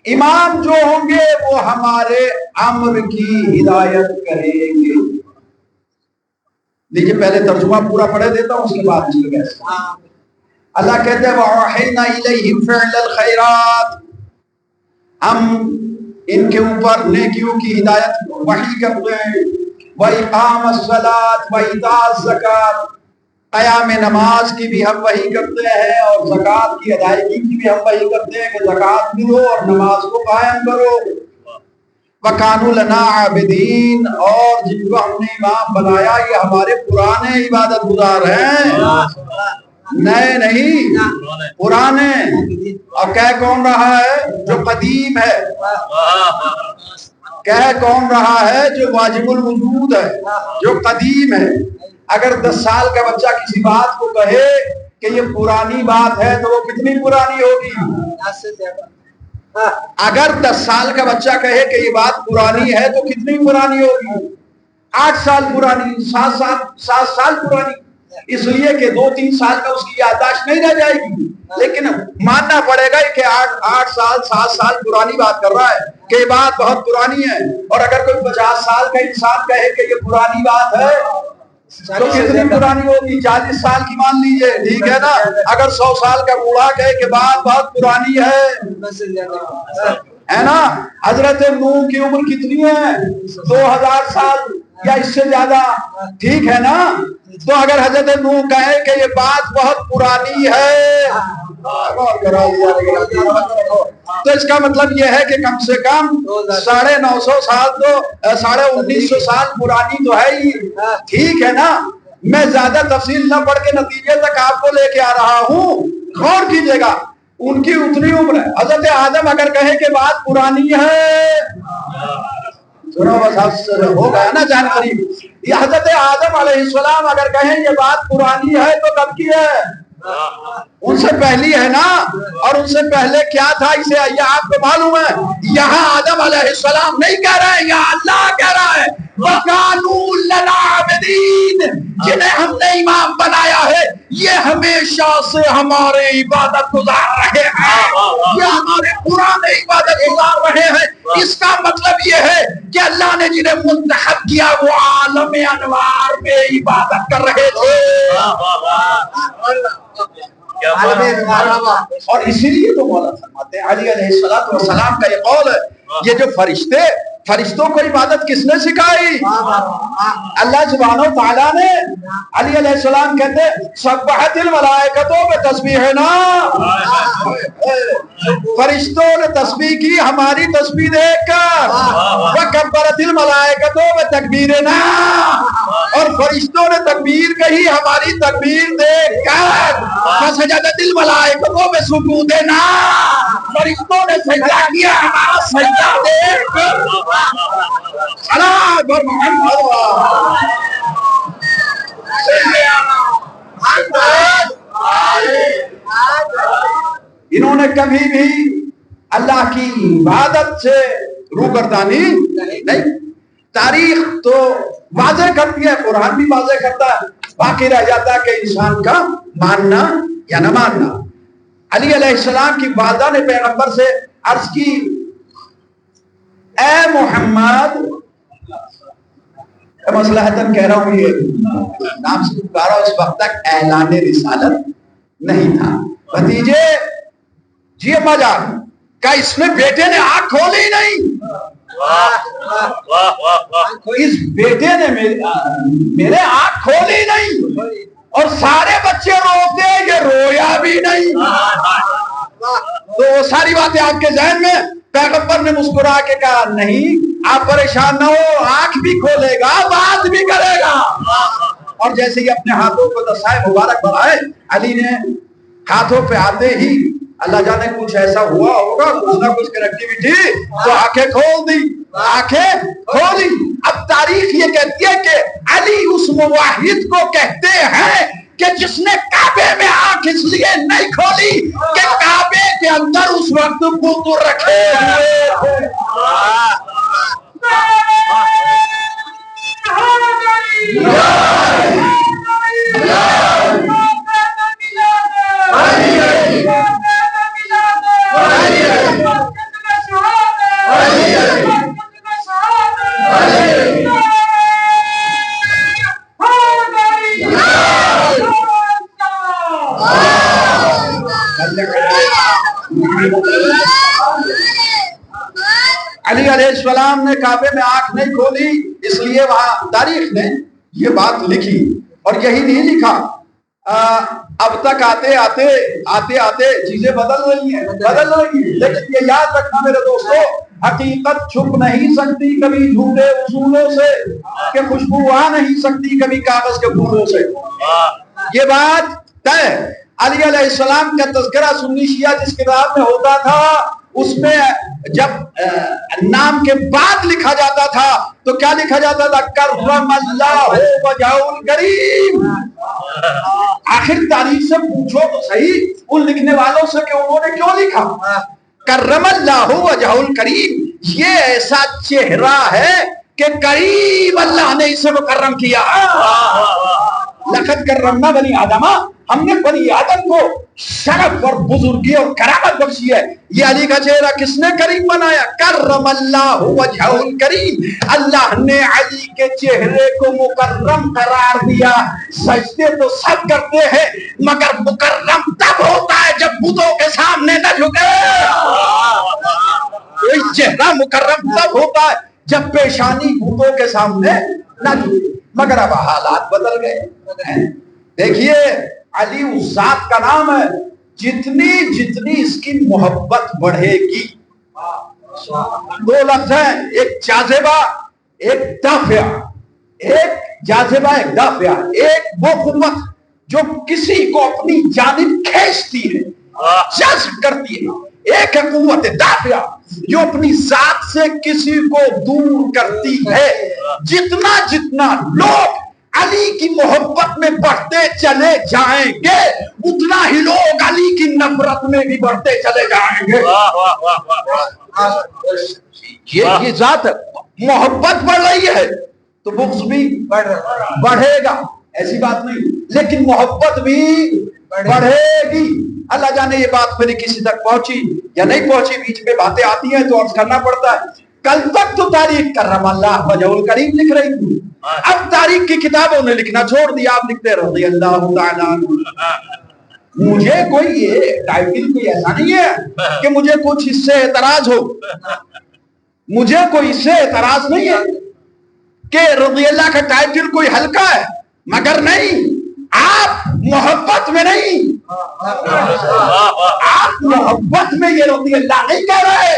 امام جو ہوں گے وہ ہمارے امر کی ہدایت کریں گے. دیکھیے پہلے ترجمہ پورا پڑھے دیتا ہوں اس کے بعد اس کو کیسے. اللہ کہتے ہیں وَأَوْحَيْنَا إِلَيْهِمْ فِعْلَ الْخَيْرَاتِ، ہم ان کے اوپر نیکیوں کی ہدایت وحی کرتے ہیں. وَإِقَامَ الصَّلَاةِ وَإِيتَاءَ الزَّكَاةِ، قیام نماز کی بھی ہم وحی کرتے ہیں اور زکوٰۃ کی ادائیگی کی بھی ہم وحی کرتے ہیں کہ زکوٰۃ بھی دو اور نماز کو قائم کرو. وَكَانُوا لَنَا عَابِدِينَ، اور جن کو ہم نے امام بنایا یہ ہمارے پرانے عبادت گزار ہیں، نئے نہیں پرانے. اور کہہ کون رہا ہے؟ جو قدیم ہے. کہہ کون رہا ہے؟ جو واجب الوجود ہے، جو قدیم ہے. اگر 10 سال کا بچہ کسی بات کو کہے کہ یہ پرانی بات ہے تو وہ کتنی پرانی ہوگی؟ اگر 10 سال کا بچہ کہے کہ یہ بات پرانی ہے تو کتنی پرانی ہوگی؟ 8 سال پرانی، 7 سال پرانی. اس لیے کہ 2-3 سال کا اس کی یادداشت نہیں رہ جائے گی. لیکن ماننا پڑے گا کہ 8 سال 7 سال پرانی بات کر رہا ہے کہ یہ بات بہت پرانی ہے. اور اگر کوئی 50 سال کا انسان کہے کہ یہ پرانی بات ہے تو کتنی پرانی ہوگی؟ 40 سال کی مان لیجئے، ٹھیک ہے نا. اگر 100 سال کا بوڑھا کہے کہ بات بہت پرانی ہے نا. حضرت نوح کی عمر کتنی ہے؟ 2000 سال یا اس سے زیادہ، ٹھیک ہے نا. تو اگر حضرت نوح کہے کہ یہ بات بہت پرانی ہے تو اس کا مطلب یہ ہے کہ کم سے کم 950 سال تو 1950 سال پرانی تو ہے ہی، ٹھیک ہے نا. میں زیادہ تفصیل نہ پڑھ کے نتیجے تک آپ کو لے کے آ رہا ہوں. غور کیجئے گا ان کی اتنی عمر ہے. حضرت آدم اگر کہے کہ بات پرانی ہے، سنو بس ہو گیا نا جانکاری. یہ حضرت آدم علیہ السلام اگر کہیں یہ بات پرانی ہے تو کب کی ہے؟ ان سے پہلی ہے نا. اور ان سے پہلے کیا تھا اسے یہ آپ کو معلوم ہے. یہاں آدم علیہ السلام نہیں کہہ رہے ہیں، یہاں اللہ کہہ رہا ہے وَكَانُوا لَنَا عَابِدِينَ، جنہیں ہم نے امام بنایا ہے یہ ہمیشہ سے ہمارے عبادت گزار رہے ہیں، یہ ہمارے پرانے عبادت گزار رہے ہیں. اس کا مطلب یہ ہے کہ اللہ نے جنہیں منتخب کیا وہ عالم انوار میں عبادت کر رہے تھے. اور اسی لیے تو مولا فرماتے ہیں علی علیہ السلام کا یہ قول ہے، یہ جو فرشتوں کو عبادت کس نے سکھائی؟ اللہ سبحانہ و تعالیٰ نے. علی علیہ السلام کہتے سبحت الملائکۃ بتسبیحنا، فرشتوں نے تسبیح کی ہماری تسبیح دیکھ کر. وکبرت الملائکۃ بتکبیرنا، اور فرشتوں نے تکبیر کہی ہماری تکبیر دیکھ کر. فسجدت الملائکۃ بسجودنا، فرشتوں نے سجدہ کیا ہمارا سجدہ دیکھ کر. سلام محمد انہوں نے کبھی بھی اللہ کی عبادت سے روگردانی نہیں. تاریخ تو واضح کرتی ہے، قرآن بھی واضح کرتا ہے، باقی رہ جاتا ہے کہ انسان کا ماننا یا نہ ماننا۔ علی علیہ السلام کی والدہ نے پیغمبر سے عرض کی، اے محمد، مصلحتاً کہہ رہا ہوں، یہ نام سے پکارا، اس وقت تک اعلان رسالت نہیں تھا۔ بھتیجے جی اما جان، کہ اس میں بیٹے نے آنکھ کھولی نہیں، اس بیٹے نے میرے آنکھ کھولی نہیں، اور سارے بچے روتے یہ رویا بھی نہیں۔ تو وہ ساری باتیں آپ کے ذہن میں، پیغمبر نے مسکرا کے کہا، نہیں آپ پریشان نہ ہو، آنکھ بھی کھولے گا، بات بھی کرے گا۔ اور جیسے ہی اپنے ہاتھوں کو دسائے مبارک بڑھائے، علی نے ہاتھوں پہ آتے ہی اللہ جانے کچھ ایسا ہوا ہوگا، کچھ نہ کچھ کنیکٹیویٹی، تو آنکھیں کھول دی، آنکھیں کھولی۔ اب تاریخ یہ کہتی ہے کہ علی اس مواحد کو کہتے ہیں کہ جس نے کعبے میں آنکھ اس لیے نہیں کھولی کہ کعبے کے اندر اس وقت بت رکھے ہوئے تھے۔ علی علیہ السلام نے کعبے میں آنکھ نہیں کھولی، اس لیے وہاں تاریخ نے یہ بات لکھی، اور یہی نہیں لکھا، اب تک آتے آتے چیزیں بدل رہی ہیں، لیکن یہ یاد رکھنا میرے دوستو، حقیقت چھپ نہیں سکتی کبھی جھوٹے اصولوں سے، کہ خوشبو آ نہیں سکتی کبھی کاغذ کے پھولوں سے، یہ بات طے۔ علی علیہ السلام کا تذکرہ سنی شیعہ جس کتاب میں ہوتا تھا، اس میں جب نام کے بعد لکھا جاتا تھا تو کیا لکھا جاتا تھا؟ کرم اللہ وجہہ الکریم۔ آخر تاریخ سے پوچھو تو صحیح ان لکھنے والوں سے کہ انہوں نے کیوں لکھا کرم اللہ وجہہ الکریم؟ یہ ایسا چہرہ ہے کہ کریم اللہ نے اسے مکرم کیا۔ لقد کرمنا بنی آدم، ہم نے بنی آدم کو شرف اور بزرگی اور کرامت بخشی ہے۔ یہ علی کا چہرہ کس نے کریم بنایا؟ کرم اللہ وجہہ الکریم، اللہ نے علی کے چہرے کو مکرم قرار دیا۔ سجدے تو سب کرتے ہیں مگر مکرم تب ہوتا ہے جب بتوں کے سامنے نہ جھکے۔ کوئی چہرہ مکرم تب ہوتا ہے جب پیشانی بتوں کے سامنے نہ جھکے، مگر اب حالات بدل گئے۔ دیکھیے علی اس ذات کا نام ہے، جتنی اس کی محبت بڑھے گی، دو لفظ ہیں، ایک جاذبہ ایک دافع، ایک جاذبہ ایک دافع، ایک وہ قوت جو کسی کو اپنی جانب کھینچتی ہے، جذب کرتی ہے، ایک ہے قوت دافع جو اپنی ذات سے کسی کو دور کرتی ہے۔ جتنا لوگ علی کی محبت میں بڑھتے چلے جائیں گے اتنا ہی لوگ علی کی نفرت میں بھی بڑھتے چلے جائیں گے۔ یہ ذات محبت بڑھ رہی ہے تو بغض بھی بڑھے گا، ایسی بات نہیں، لیکن محبت بھی بڑھے گی۔ اللہ جانے یہ بات میری کسی تک پہنچی یا نہیں پہنچی، بیچ میں باتیں آتی ہیں تو عرض کرنا پڑتا ہے۔ کل تک تو تاریخ کرم اللہ وجہہ الکریم لکھ رہی تھی، اب تاریخ کی کتابوں نے لکھنا چھوڑ دیا، آپ لکھتے رضی اللہ تعالیٰ عنہ۔ مجھے کوئی یہ ٹائٹل کوئی ایسا نہیں ہے کہ مجھے کچھ اس سے اعتراض ہو، مجھے کوئی اس سے اعتراض نہیں ہے کہ رضی اللہ کا ٹائٹل کوئی ہلکا ہے، مگر نہیں، آپ محبت میں نہیں، آپ محبت میں یہ رضی اللہ نہیں کہہ رہے،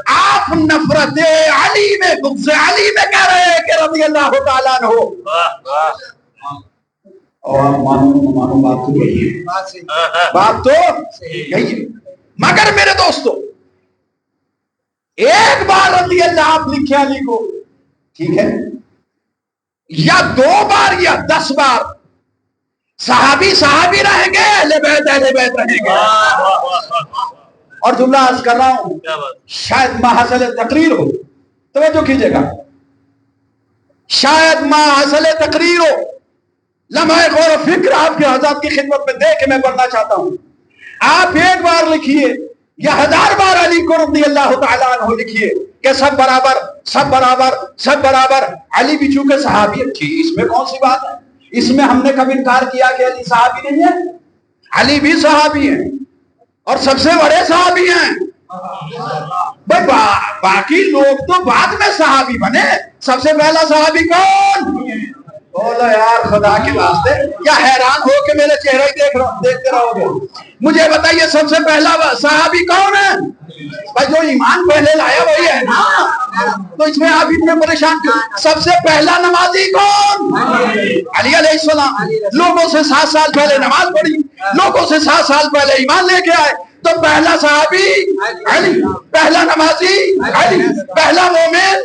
آپ نفرت علی میں، بغض علی میں کہہ رہے کہ رضی اللہ تعالیٰ عنہ۔ اور مانو بات تو یہی ہے، بات تو یہی ہے، مگر میرے دوستو ایک بار رضی اللہ آپ لکھیں علی کو، ٹھیک ہے، یا 2 بار یا 10 بار، صحابی رہیں گے، اہل بیت رہیں گے۔ اور جملہ عرض کر رہا ہوں، شاید محض تقریر ہو، توجہ کیجئے گا، شاید ماں حاصل تقریر ہو، لمحہ غور و فکر آپ کے حضرات کی خدمت میں دے کے میں پڑھنا چاہتا ہوں. آپ ایک بار لکھیے یا 1000 بار علی کو رضی اللہ تعالیٰ عنہ لکھیے کہ سب برابر سب برابر سب برابر. علی بھی چونکہ صحابی ہے، اس میں کون سی بات ہے؟ اس میں ہم نے کبھی انکار کیا کہ علی صحابی نہیں ہے؟ علی بھی صحابی ہیں اور سب سے بڑے صحابی ہیں. بھائی باقی لوگ تو بعد میں صحابی بنے، سب سے پہلا صحابی کون؟ بولو یار خدا کے واسطے، یا حیران ہو کہ میرے چہرے ہی دیکھتے رہو گے؟ مجھے بتائیے سب سے پہلا صحابی کون ہے؟ بھائی جو ایمان پہلے لایا وہی ہے نا، تو اس میں آپ اتنے پریشان کیوں؟ سب سے پہلا نمازی کون؟ علی علیہ السلام. لوگوں سے 7 سال پہلے نماز پڑھی، لوگوں سے 7 سال پہلے ایمان لے کے آئے، تو پہلا صحابی علی، پہلا نمازی علی، پہلا مومن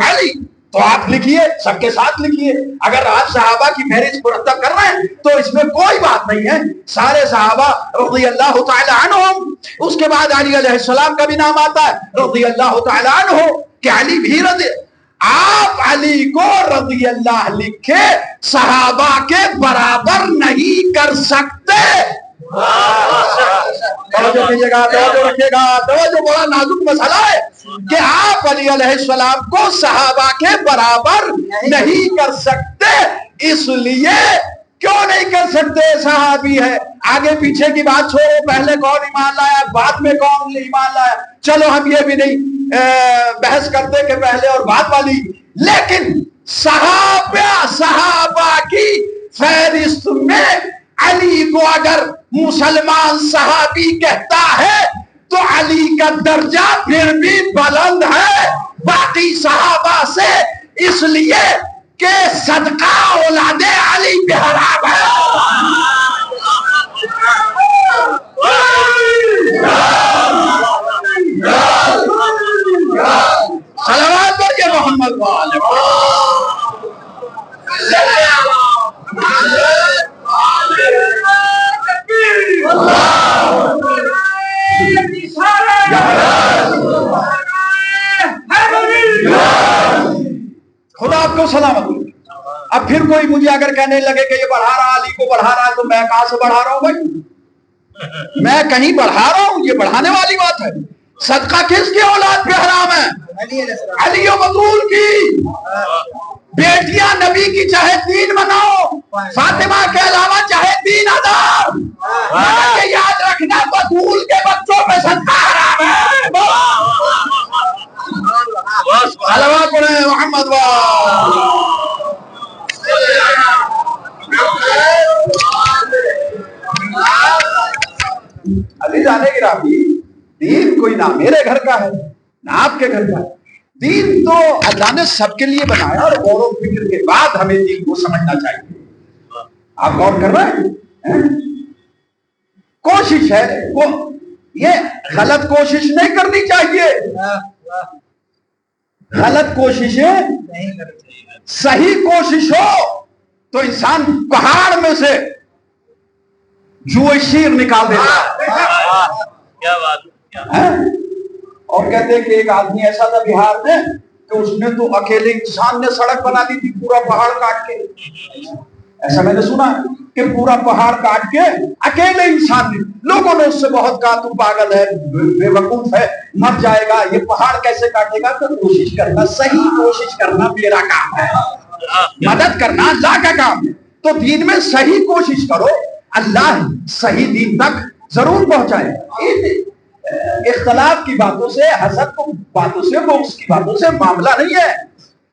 علی. تو آپ لکھیے، سب کے ساتھ لکھیے. اگر آپ صحابہ کی فہرست مرتب کر رہے ہیں تو اس میں کوئی بات نہیں ہے، سارے صحابہ رضی اللہ تعالی عنہم. اس کے بعد علی علیہ السلام کا بھی نام آتا ہے رضی اللہ تعالی عنہ، کہ علی بھی رضی. آپ علی کو رضی اللہ لکھے، صحابہ کے برابر نہیں کر سکتے. توجہ کیجیے گا، توجہ رکھیے گا، توجہ. بڑا نازک مسئلہ ہے کہ آپ علی علیہ السلام کو صحابہ کے برابر نہیں کر سکتے. اس لیے کیوں نہیں کر سکتے؟ صحابی ہے. آگے پیچھے کی بات چھوڑو، پہلے کون ایمان لایا، بعد میں کون ایمان لایا، چلو ہم یہ بھی نہیں بحث کرتے کہ پہلے اور بعد والی. لیکن صحابہ کی فہرست میں علی کو اگر مسلمان صحابی کہتا ہے تو علی کا درجہ پھر بھی بلند ہے باقی صحابہ سے، اس لیے کہ صدقہ اولاد علی پہ حرام ہے. صلوات پڑھیے محمد والے. خدا آپ کو سلامت. اب پھر کوئی مجھے اگر کہنے لگے کہ یہ بڑھا رہا علی کو بڑھا رہا ہے تو میں کہاں سے بڑھا رہا ہوں؟ بھائی میں کہیں بڑھا رہا ہوں؟ یہ بڑھانے والی بات ہے. صدقہ کس کی اولاد پہ حرام ہے؟ علی و بطول کی. بیٹیاں نبی کی چاہے 3 بناؤ، فاطمہ کے علاوہ چاہے 3000، مگر یہ یاد رکھنا بطول کے بچوں پہ صدقہ حرام ہے. صلوات پڑھیں محمد علی جانے کی راوی. دین کوئی نہ میرے گھر کا ہے نہ آپ کے گھر کا ہے. دین تو اللہ نے سب کے لیے بنایا اور غور و فکر کے بعد ہمیں دین کو سمجھنا چاہیے. آپ غور کر رہے ہیں؟ کوشش ہے وہ، یہ غلط کوشش نہیں کرنی چاہیے. غلط کوششیں، صحیح کوشش ہو تو انسان پہاڑ میں سے جوئے شیر نکال دیتا. کیا بات. اور کہتے ہیں کہ ایک آدمی ایسا تھا بہار میں کہ اس نے تو اکیلے انسان نے سڑک بنا دی تھی پورا پہاڑ کاٹ کے. ایسا میں نے سنا کہ پورا پہاڑ کاٹ کے اکیلے انسان نے. لوگوں نے اس سے بہت کہا تو پاگل ہے، بے وقوف ہے، مر جائے گا، یہ پہاڑ کیسے کاٹے گا؟ تو کوشش کرنا، صحیح کوشش کرنا میرا کام ہے، مدد کرنا اللہ کا کام ہے. تو دین میں صحیح کوشش کرو، اللہ صحیح دین تک ضرور پہنچائے. اختلاف کی باتوں سے، حسد کی باتوں سے، بغض کی باتوں سے معاملہ نہیں ہے.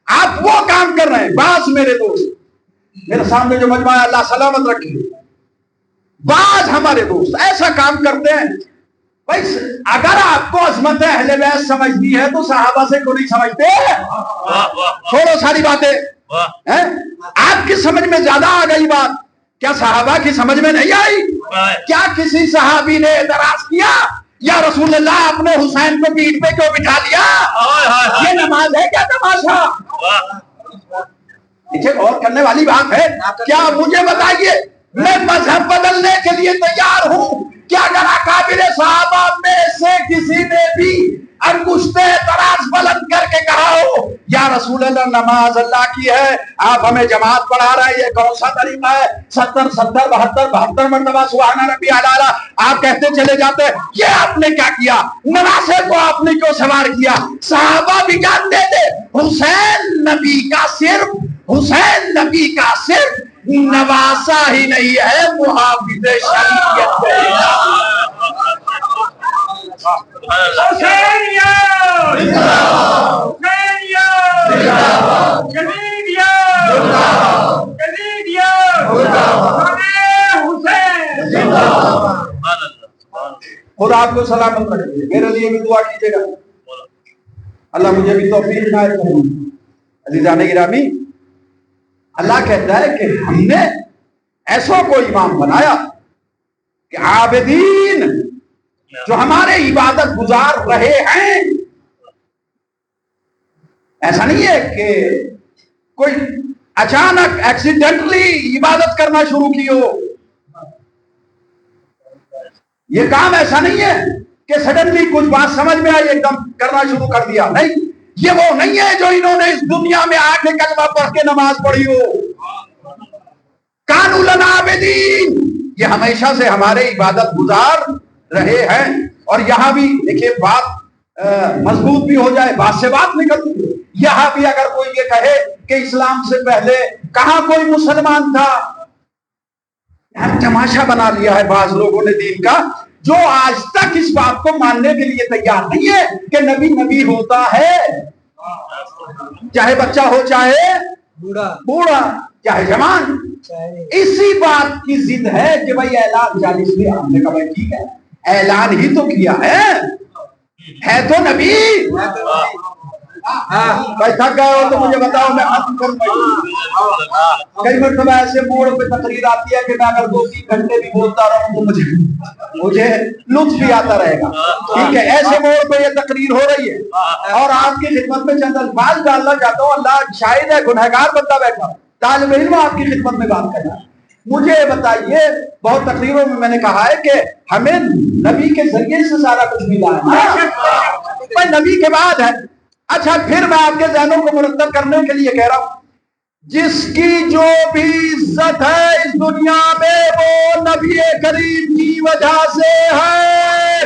آپ وہ کام کر رہے ہیں. بعض میرے دوست میرے سامنے جو مجمع ہے اللہ سلامت رکھے، بعض ہمارے دوست ایسا کام کرتے ہیں. بھائی اگر آپ کو عظمت اہل بیت سمجھتی ہے تو صحابہ سے کیوں نہیں سمجھتے؟ چھوڑو ساری باتیں. آپ کی سمجھ میں زیادہ آ گئی بات، کیا صحابہ کی سمجھ میں نہیں آئی؟ کیا کسی صحابی نے اعتراض کیا یا رسول اللہ اپنے حسین کو پیٹھ پہ کیوں بٹھا لیا؟ یہ نماز ہے کیا تماشا؟ پیچھے غور کرنے والی بات ہے. کیا مجھے بتائیے، میں مذہب بدلنے کے لیے تیار ہوں. کیا اگر اکابر صحابہ میں سے کسی نے بھی انگشت اعتراض بلند کر کے کہا ہو یا رسول اللہ نماز اللہ کی ہے، آپ ہمیں جماعت پڑھا رہے ہیں، یہ کون سا طریقہ ہے؟ 70 70 72 72 مرتبہ سبحان ربی الاعلی آپ کہتے چلے جاتے ہیں۔ یہ آپ نے کیا کیا؟ نواسے کو آپ نے کیوں سوار کیا؟ صحابہ بھی جانتے تھے حسین نبی کا صرف نواسا ہی نہیں ہے، محافظ شریعت خدا آپ کو سلامت رکھے، میرے لیے بھی دعا کیجیے گا، اللہ مجھے بھی توفیق عنایت کرے۔ عزیزان گرامی، اللہ کہتا ہے کہ ہم نے ایسا کو امام بنایا کہ عابدین جو ہمارے عبادت گزار رہے ہیں، ایسا نہیں ہے کہ کوئی اچانک ایکسیڈنٹلی عبادت کرنا شروع کی ہو، یہ کام ایسا نہیں ہے کہ سڈنلی کچھ بات سمجھ میں آئی ایک دم کرنا شروع کر دیا، نہیں، یہ وہ نہیں ہے جو انہوں نے اس دنیا میں آ کے کلمہ پڑھ کے نماز پڑھی ہو۔ کانوا لنا عابدین، یہ ہمیشہ سے ہمارے عبادت گزار رہے ہیں۔ اور یہاں بھی دیکھیے بات مضبوط بھی ہو جائے، بات سے بات نکلتی ہے۔ یہاں بھی اگر کوئی یہ کہے کہ اسلام سے پہلے کہاں کوئی مسلمان تھا، ہم تماشا بنا لیا ہے بعض لوگوں نے دین کا، جو آج تک اس بات کو ماننے کے لیے تیار نہیں ہے کہ نبی ہوتا ہے، چاہے بچہ ہو چاہے بوڑھا چاہے جوان، اسی بات کی ضد ہے کہ بھائی اعلان 40 ہم نے کہا بھائی ٹھیک ہے، اعلان ہی تو کیا ہے تو نبی۔ بھائی تھک گئے ہو تو مجھے بتاؤ، میں ختم کروں۔ کئی مرتبہ ایسے موڑ پہ تقریر آتی ہے کہ میں اگر 2-3 گھنٹے بھی بولتا رہوں تو مجھے لطف بھی آتا رہے گا، ٹھیک ہے؟ ایسے موڑ پہ یہ تقریر ہو رہی ہے اور آپ کی خدمت میں چند الفاظ ڈالنا چاہتا ہوں۔ اللہ شاہد ہے، گنہگار بندہ بیٹھا، طالب علم آپ کی خدمت میں بات کرنا۔ مجھے بتائیے، بہت تقریروں میں نے کہا ہے کہ ہمیں نبی کے ذریعے سے سارا کچھ ملا ہے، نبی کے بعد ہے۔ اچھا، پھر میں آپ کے ذہنوں کو مرتب کرنے کے لیے کہہ رہا ہوں، جس کی جو بھی عزت ہے اس دنیا میں وہ نبی کریم کی وجہ سے ہے۔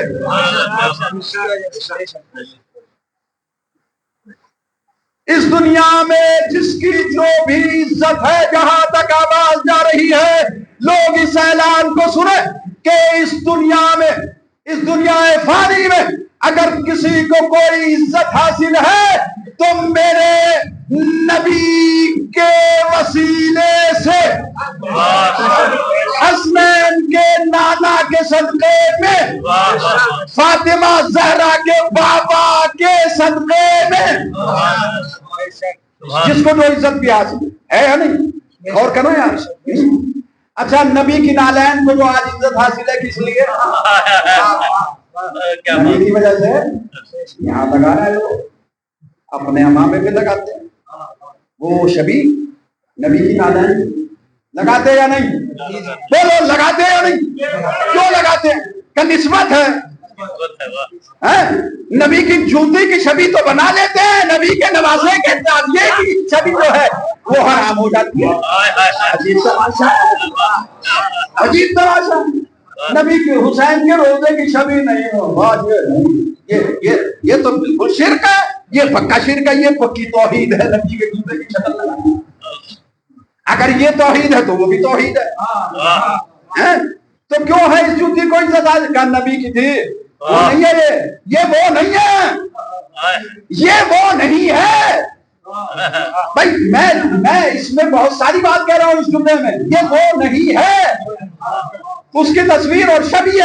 اس دنیا میں جس کی جو بھی عزت ہے، جہاں تک آواز جا رہی ہے، لوگ اس اعلان کو سنیں کہ اس دنیا میں، اس دنیا فانی میں اگر کسی کو کوئی عزت حاصل ہے تو میرے نبی کے وسیلے سے، حسنین کے نانا کے صدقے میں، فاطمہ زہرا کے بابا کے صدقے میں، جس کو جو عزت بھی حاصل ہے یا نہیں؟ اور کرو یار۔ اچھا، نبی کی نالین کو جو آج عزت حاصل ہے کس لیے؟ نبی کی وجہ سے یہاں لگا رہا ہے، لوگ اپنے امامے پہ لگاتے ہیں، وہ شبی نبی کی نالین لگاتے یا نہیں؟ بولو، لگاتے یا نہیں؟ کیوں لگاتے ہیں؟ کہ نسبت ہے، نبی کی جوتی کی چھبی تو بنا لیتے ہیں، نبی کے نوازے کے تعزیے کی چھبی جو ہے وہ حرام ہو جاتی ہے۔ عجیب تماشا، عجیب تماشا، نبی کے حسین کے روزے کی چھبی نہیں ہو، یہ تو بالکل شرک ہے، یہ پکا شرک ہے، یہ پکی توحید ہے، نبی کے جوتے کی شکل لگانا۔ اگر یہ توحید ہے تو وہ بھی توحید ہے، تو کیوں ہے اس جوتی کو عزت حاصل؟ کا نبی کی تھی، وہ نہیں ہے، یہ وہ نہیں ہے، یہ وہ نہیں ہے۔ بھائی میں اس میں بہت ساری بات کہہ رہا ہوں اس جملے میں، یہ وہ نہیں ہے، اس کی تصویر اور شبیہ۔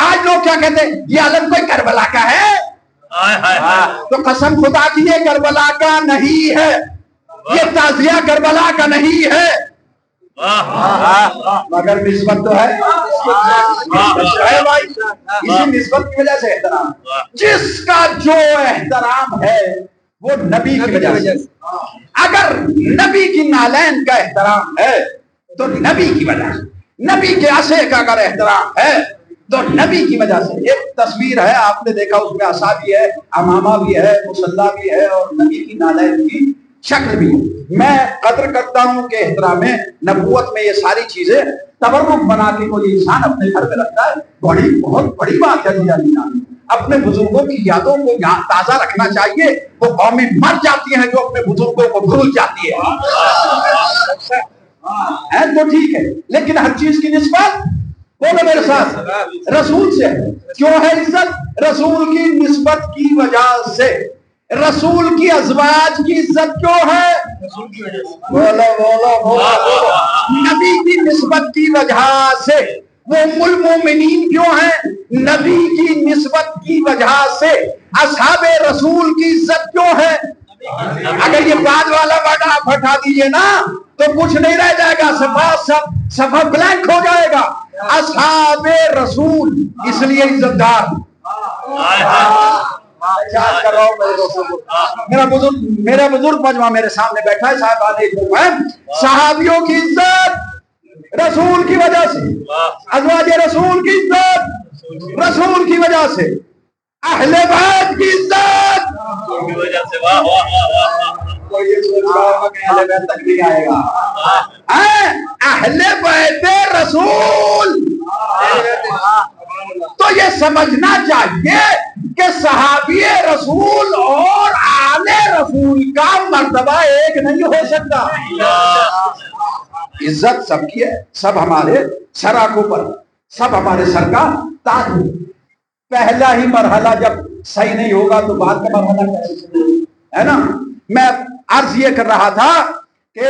آج لوگ کیا کہتے ہیں؟ یہ علم کوئی کربلا کا ہے، تو قسم خدا کی یہ کربلا کا نہیں ہے، یہ تعزیہ کربلا کا نہیں ہے، مگر نسبت تو ہے بھائی، اسی نسبت کی وجہ سے احترام، جس کا جو احترام ہے وہ نبی کی وجہ سے۔ اگر نبی کی نالین کا احترام ہے تو نبی کی وجہ سے، نبی کے عصے کا اگر احترام ہے تو نبی کی وجہ سے ایک تصویر ہے آپ نے دیکھا اس میں عصا بھی ہے امامہ بھی ہے مصلی بھی ہے اور نبی کی نالین کی شکل بھی ہے۔ میں قدر کرتا ہوں کہ احترام نبوت میں یہ ساری چیزیں تبرک بنا کے کوئی انسان اپنے گھر میں رکھتا ہے بہت بڑی بات ہے۔ اپنے بزرگوں کی یادوں کو یہاں تازہ رکھنا چاہیے۔ وہ قومیں مر جاتی ہیں جو اپنے بزرگوں کو بھول جاتی ہے تو ٹھیک ہے، لیکن ہر چیز کی نسبت بولو میرے ساتھ رسول سے کیوں ہے عزت؟ رسول کی نسبت کی وجہ سے۔ رسول کی ازواج کی عزت کیوں ہے؟ بولو بولو بولو نبی کی نسبت کی وجہ سے۔ وہ ام المومنین کیوں ہیں؟ نبی کی نسبت کی وجہ سے۔ اصحاب رسول کی عزت کیوں ہے؟ اگر یہ بعد والا ورڈ آپ ہٹا دیجئے نا تو کچھ نہیں رہ جائے گا، صفحہ بلینک ہو جائے گا۔ اصحاب رسول اس لیے عزت دار۔ میرا بزرگ مجمع میرے سامنے بیٹھا ہے، صاحب صحابیوں کی عزت رسول کی وجہ سے، ازواج رسول کی عزت رسول کی وجہ سے، اہل بیت کی عزت کی وجہ سے۔ واہ واہ واہ کوئی یہ سوچ رہا ہوگا کہ اہل بیت تک نہیں آئے گا۔ اہل بیت رسول تو یہ سمجھنا چاہیے کہ صحابی رسول اور آل رسول کا مرتبہ ایک نہیں ہو سکتا۔ عزت سب کی ہے، سب ہمارے سر آنکھوں پر، سب ہمارے سر کا تاج پہلا ہی مرحلہ جب صحیح نہیں ہوگا تو بعد کا مرحلہ کیسے ہے نا۔ میں عرض یہ کر رہا تھا کہ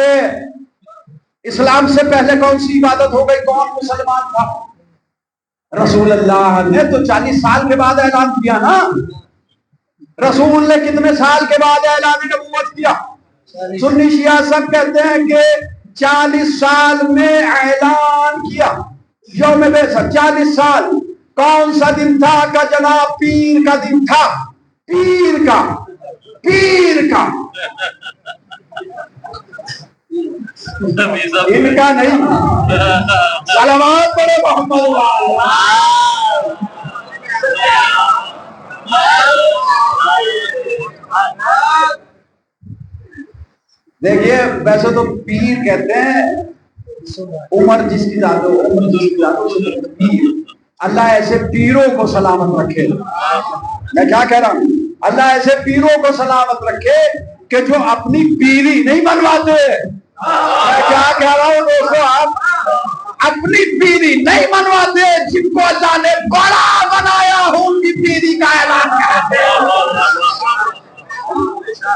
اسلام سے پہلے کون سی عبادت ہو گئی؟ کون مسلمان تھا؟ رسول اللہ نے تو 40 سال کے بعد اعلان کیا نا۔ رسول نے کتنے سال کے بعد اعلان نبوت کیا؟ سنی شیعہ سب کہتے ہیں کہ 40 سال میں اعلان کیا یوم بعثت۔ 40 سال کون سا دن تھا؟ کہ جناب پیر کا دن تھا، پیر کا ان کا نہیں۔ صلوات پڑھو محمد۔ دیکھیے ویسے تو پیر کہتے ہیں عمر جس کی ذات ہو، عمر جس کی ذات ہو پیر۔ اللہ ایسے پیروں کو سلامت رکھے۔ میں کیا کہہ رہا ہوں؟ اللہ ایسے پیروں کو سلامت رکھے کہ جو اپنی پیری نہیں بنواتے۔ میں کیا کہہ رہا ہوں دوستو؟ آپ اپنی پیری نہیں بنواتے، جن کو اللہ نے بڑا بنایا ہو ان کی پیری کا اعلان کرتے ہیں۔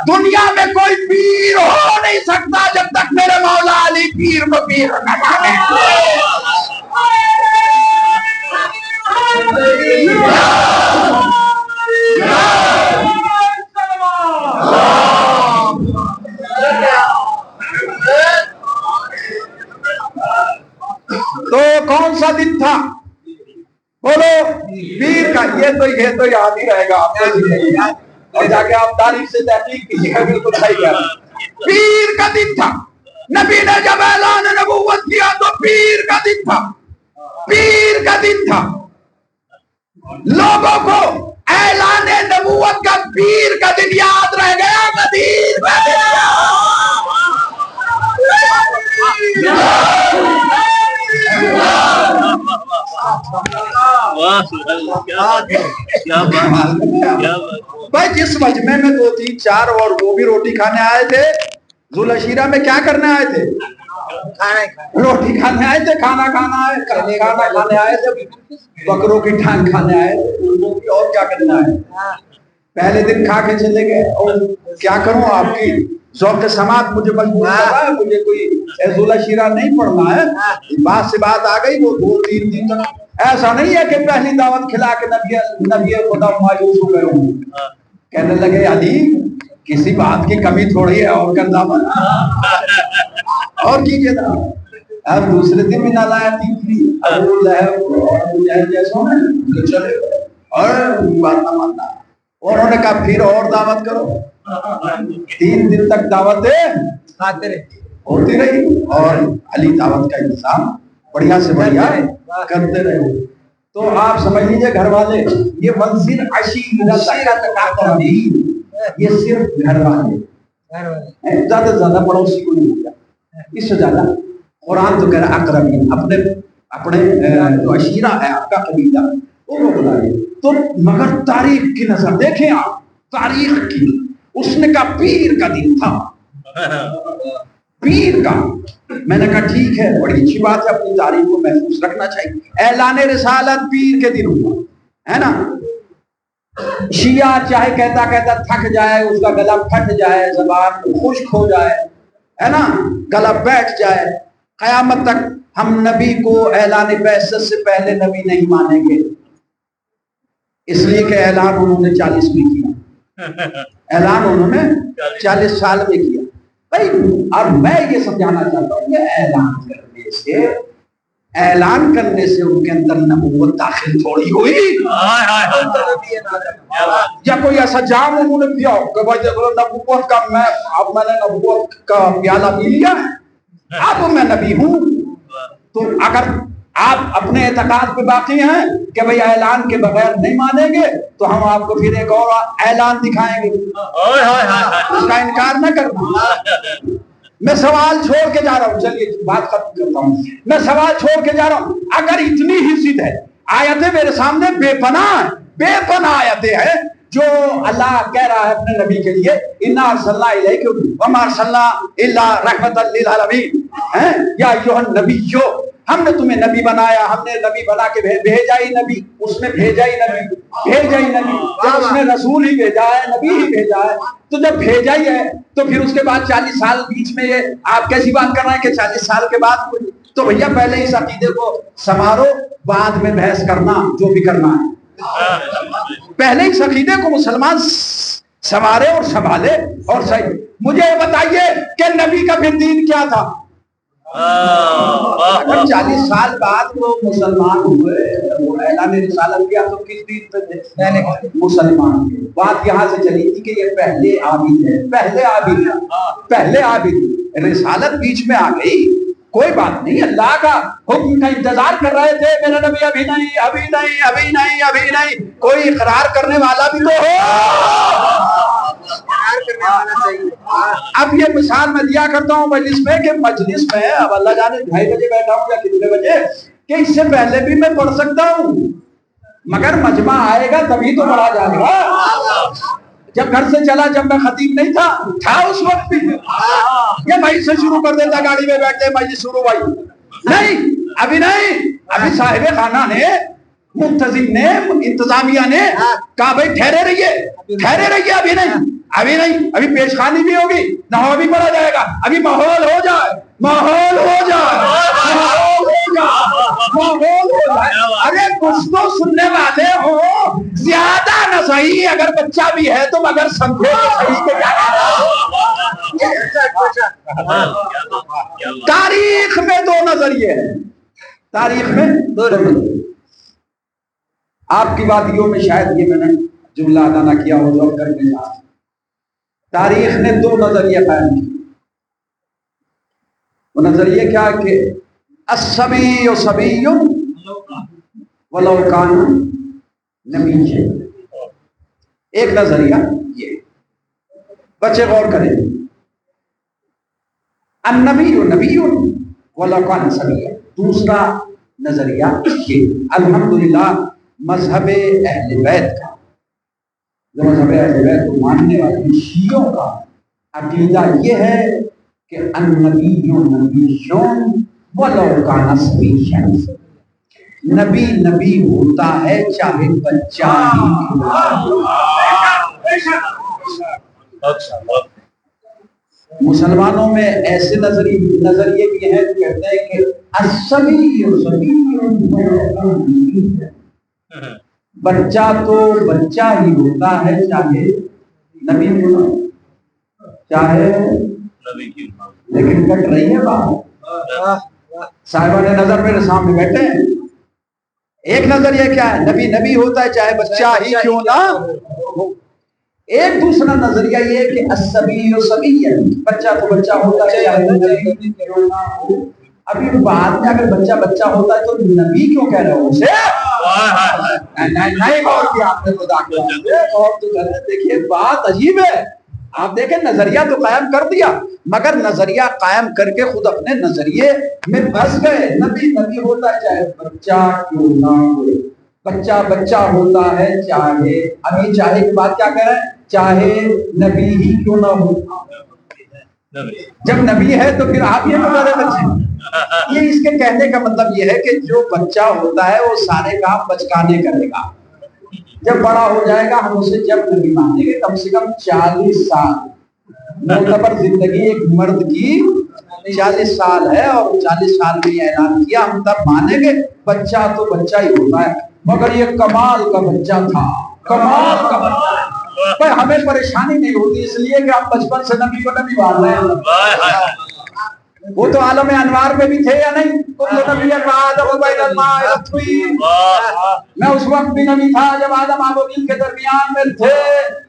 دنیا میں کوئی پیر ہو نہیں سکتا جب تک میرے مولا علی پیر کو پیر نہ مانے۔ تو کون سا دن تھا؟ بولو پیر کا۔ یہ تو یاد ہی رہے گا آپ کو، اور جا کے آپ تاریخ سے تحقیق کیجیے گا، بالکل صحیح ہے۔ پیر کا دن تھا۔ نبی نے جب اعلان نبوت کیا تو پیر کا دن تھا، پیر کا دن تھا۔ لوگوں کو اعلان نبوت کا پیر کا دن یاد رہ گیا۔ مدین بھائی جس مجمع میں 2 3 4 اور وہ بھی روٹی کھانے آئے تھے، ذوالعشیرہ میں کیا کرنے آئے تھے؟ روٹی کھانے آئے تھے، کھانا کھانے آئے تھے، بکروں کی ٹھانگ کھانے آئے تھے، اور کیا کرنا ہے؟ پہلے دن کھا کے چلے گئے۔ اور کیا کروں، آپ کی ذوق سماعت مجھے مجبور کر رہا ہے، مجھے کوئی ذوالعشیرہ نہیں پڑھنا ہے۔ بات سے بات آ گئی، وہ 2 3 دن تک ایسا نہیں ہے کہ پہلی دعوت کھلا کے نبی خدا مایوس ہو گئے ہوں، کہنے لگے علی کسی بات کی کمی تھوڑی ہے، اور کر دعوت اور کیجیے نا۔ اب دوسرے دن بھی نہ لایا، ابو لہب جیسوں نے چلے اور بات نہ ماننا۔ انہوں نے کہا پھر اور دعوت کرو۔ 3 دن تک دعوتیں ہوتی رہی اور علی دعوت کا انتظام بڑھیا سے بڑھیا کرتے رہے۔ تو آپ سمجھ لیجئے گھر والے یہ منزل یہ صرف گھر والے زیادہ سے زیادہ پڑوسی کو نہیں ہوتا، اس سے زیادہ قرآن تو کہہ رہا ہے اقربین، اپنے جو عشیرہ ہے آپ کا قبیلہ وہ بلائیے۔ تو مگر تاریخ کی نظر دیکھیں آپ، تاریخ کی، اس نے کہا پیر کا دن تھا، پیر کا۔ میں نے کہا ٹھیک ہے، بڑی اچھی بات ہے، اپنی تاریخ کو محفوظ رکھنا چاہیے۔ اعلان رسالت پیر کے دن ہوا ہے نا۔ شیعہ چاہے کہتا کہتا تھک جائے، اس کا گلا پھٹ جائے، زبان خشک ہو جائے، ہے نا، گلا بیٹھ جائے، قیامت تک ہم نبی کو اعلان بعثت سے پہلے نبی نہیں مانیں گے، اس لیے کہ اعلان انہوں نے 40 میں کیا، اعلان انہوں نے 40 سال میں کیا بھائی۔ اور میں یہ سمجھانا چاہتا ہوں کہ اعلان کرنے سے ان کے اندر نبوت داخل تھوڑی ہوئی، یا کوئی ایسا جام انہوں نے پیا ہو کہ بھائی دیکھو نبوت کا اب میں نے نبوت کا پیالہ پی لیا ہے، اب میں نبی ہوں۔ تو اگر آپ اپنے اعتقاد پہ باقی ہیں کہ بھئی اعلان کے بغیر نہیں مانیں گے، تو ہم آپ کو پھر ایک اور اعلان دکھائیں گے، اس کا انکار نہ کرنا۔ میں سوال چھوڑ کے جا رہا ہوں، چلیے بات ختم کرتا ہوں۔ میں سوال چھوڑ کے جا رہا ہوں، اگر اتنی ہی ضد ہے، آیتیں میرے سامنے بے پناہ آیتیں ہیں جو اللہ کہہ رہا ہے اپنے نبی کے لیے، اِنَّا أَرْسَلْنَا إِلَيْكُمْ وَمَا أَرْسَلْنَا إِلَّا رَحْمَةً لِلْعَالَمِينَ، یا ایھا النبیّ، ہم نے تمہیں نبی بنایا، ہم نے نبی بنا کے بھیجا ہی نبی، اس نے بھیجا ہی نبی، جب اس نے رسول ہی بھیجا ہے، نبی ہی بھیجا ہے، تو جب بھیجا ہی ہے تو پھر اس کے بعد 40 سال بیچ میں یہ آپ کیسی بات کر رہے ہیں کہ 40 سال کے بعد کوئی؟ تو بھیا پہلے اس عقیدے کو سنوارو، بعد میں بحث کرنا جو بھی کرنا ہے۔ پہلے اس عقیدے کو مسلمان سنوارے اور سنبھالے اور صحیح۔ مجھے یہ بتائیے کہ نبی کا پھر دین کیا تھا؟ اگر 40 سال بعد وہ مسلمان ہوئے، وہ اعلان رسالت کیا تو کس دین پہ تھے؟ مسلمان۔ بات یہاں سے چلی تھی کہ یہ پہلے عابد، رسالت بیچ میں آ گئی، کوئی بات نہیں، اللہ کا حکم کا انتظار کر رہے تھے، میرا نبی ابھی نہیں، کوئی اقرار کرنے والا بھی تو ہو۔ اب یہ مثال میں دیا کرتا ہوں مجلس میں اب اللہ جانے 2:30 بجے بیٹھا ہوں یا کتنے بجے، کہ اس سے پہلے بھی میں پڑھ سکتا ہوں، مگر مجمع آئے گا تبھی تو پڑھا جائے گا۔ جب گھر سے چلا، جب میں خطیب نہیں تھا اس وقت بھی یہ بھائی سے شروع کر دیتا، گاڑی میں بیٹھتے بھائی شروع، بھائی نہیں، ابھی صاحب خانہ نے، منتظم نے، انتظامیہ نے کہا بھائی ٹھہرے رہیے، ابھی نہیں، ابھی پیشخانی بھی ہوگی، نحو بھی پڑھا جائے گا، ابھی ماحول ہو جائے۔ ارے کچھ تو سننے والے ہو، زیادہ نہ صحیح، اگر بچہ بھی ہے تو مگر سمجھے صحیح کے کیا۔ تاریخ میں 2 نظریے ہیں، آپ کی وادیوں میں شاید یہ میں نے جملہ ادا نہ کیا ہو جو کرنے جا، تاریخ نے 2 نظریے قائم کیے۔ وہ نظریے کیا کہ الصبی صبی ولو کان نبی، ایک نظریہ یہ، بچے غور کریں، النبی نبی ولو کان صبی۔ دوسرا نظریہ یہ، الحمدللہ مذہب اہل بیت کا، جو مذہب اہل بیت کو ماننے والے شیعوں کا عقیدہ یہ ہے کہ النبی نبیٌ ولو کان صبیًا، نبی ہوتا ہے چاہے بچہ ہی ہو۔ مسلمانوں میں ایسے نظریے بھی ہیں جو کہتے ہیں کہ الصبی بچہ تو بچہ ہی ہوتا ہے چاہے نبی ہو چاہے نبی کی، لیکن کٹ رہی ہے بات۔ صاحبہ نے نظر میرے سامنے بیٹھے ہیں، ایک نظریہ کیا ہے، نبی ہوتا ہے چاہے بچہ ہی کیوں نہ ہو۔ ایک دوسرا نظریہ یہ ہے کہ الصبی صبی، بچہ تو بچہ ہوتا ہے چاہے نبی کیوں نہ ہو۔ ابھی بعد میں اگر بچہ ہوتا ہے تو نبی کیوں کہہ رہے ہو اسے؟ نہیں غور کیا آپ نے خدا کے واسطے، غور تو کریں۔ دیکھیے بات عجیب ہے، آپ دیکھیں نظریہ تو قائم کر دیا، مگر نظریہ قائم کر کے خود اپنے نظریے میں پھنس گئے۔ نبی نبی ہوتا ہے چاہے بچہ کیوں نہ ہو، بچہ بچہ ہوتا ہے چاہے، ابھی چاہے کی بات کیا کریں، چاہے نبی ہی کیوں نہ ہو۔ جب نبی ہے تو پھر آپ یہ بتا رہے بچے، یہ اس کے کہنے کا مطلب یہ ہے کہ جو بچہ ہوتا ہے وہ سارے کام بچکانے کرے گا، جب بڑا ہو جائے گا ہم اسے جب نبی مانیں گے۔ کم سے کم 40 سال معتبر زندگی ایک مرد کی 40 سال ہے، اور 40 سال میں یہ اعلان کیا ہم تب مانیں گے۔ بچہ تو بچہ ہی ہوتا ہے، مگر یہ کمال کا بچہ تھا، کمال کا بچہ۔ ہمیں پریشانی نہیں ہوتی اس لیے کہ ہم بچپن سے نبی کو نبی مان رہے ہیں۔ وہ تو عالم انوار میں بھی تھے یا نہیں؟ میں اس وقت بھی نبی تھا جب آدم آب و گل کے درمیان میں تھے،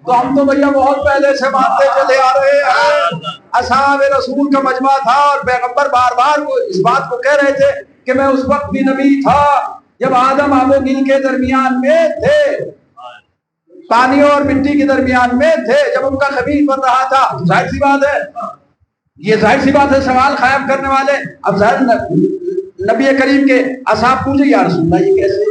تو ہم تو بھیا بہت پہلے سے مانتے چلے آ رہے ہیں۔ اصحاب رسول کا مجمع تھا اور پیغمبر بار بار کو اس بات کو کہہ رہے تھے کہ میں اس وقت بھی نبی تھا جب آدم آب و گل کے درمیان میں تھے، پانی اور مٹی کے درمیان میں تھے، جب ان کا خبیر بن رہا تھا۔ ظاہر سی بات ہے، یہ ظاہر سی بات ہے، سوال قائم کرنے والے اب ظاہر نبی کریم کے اصحاب پوچھے یا رسول اللہ یہ کیسے،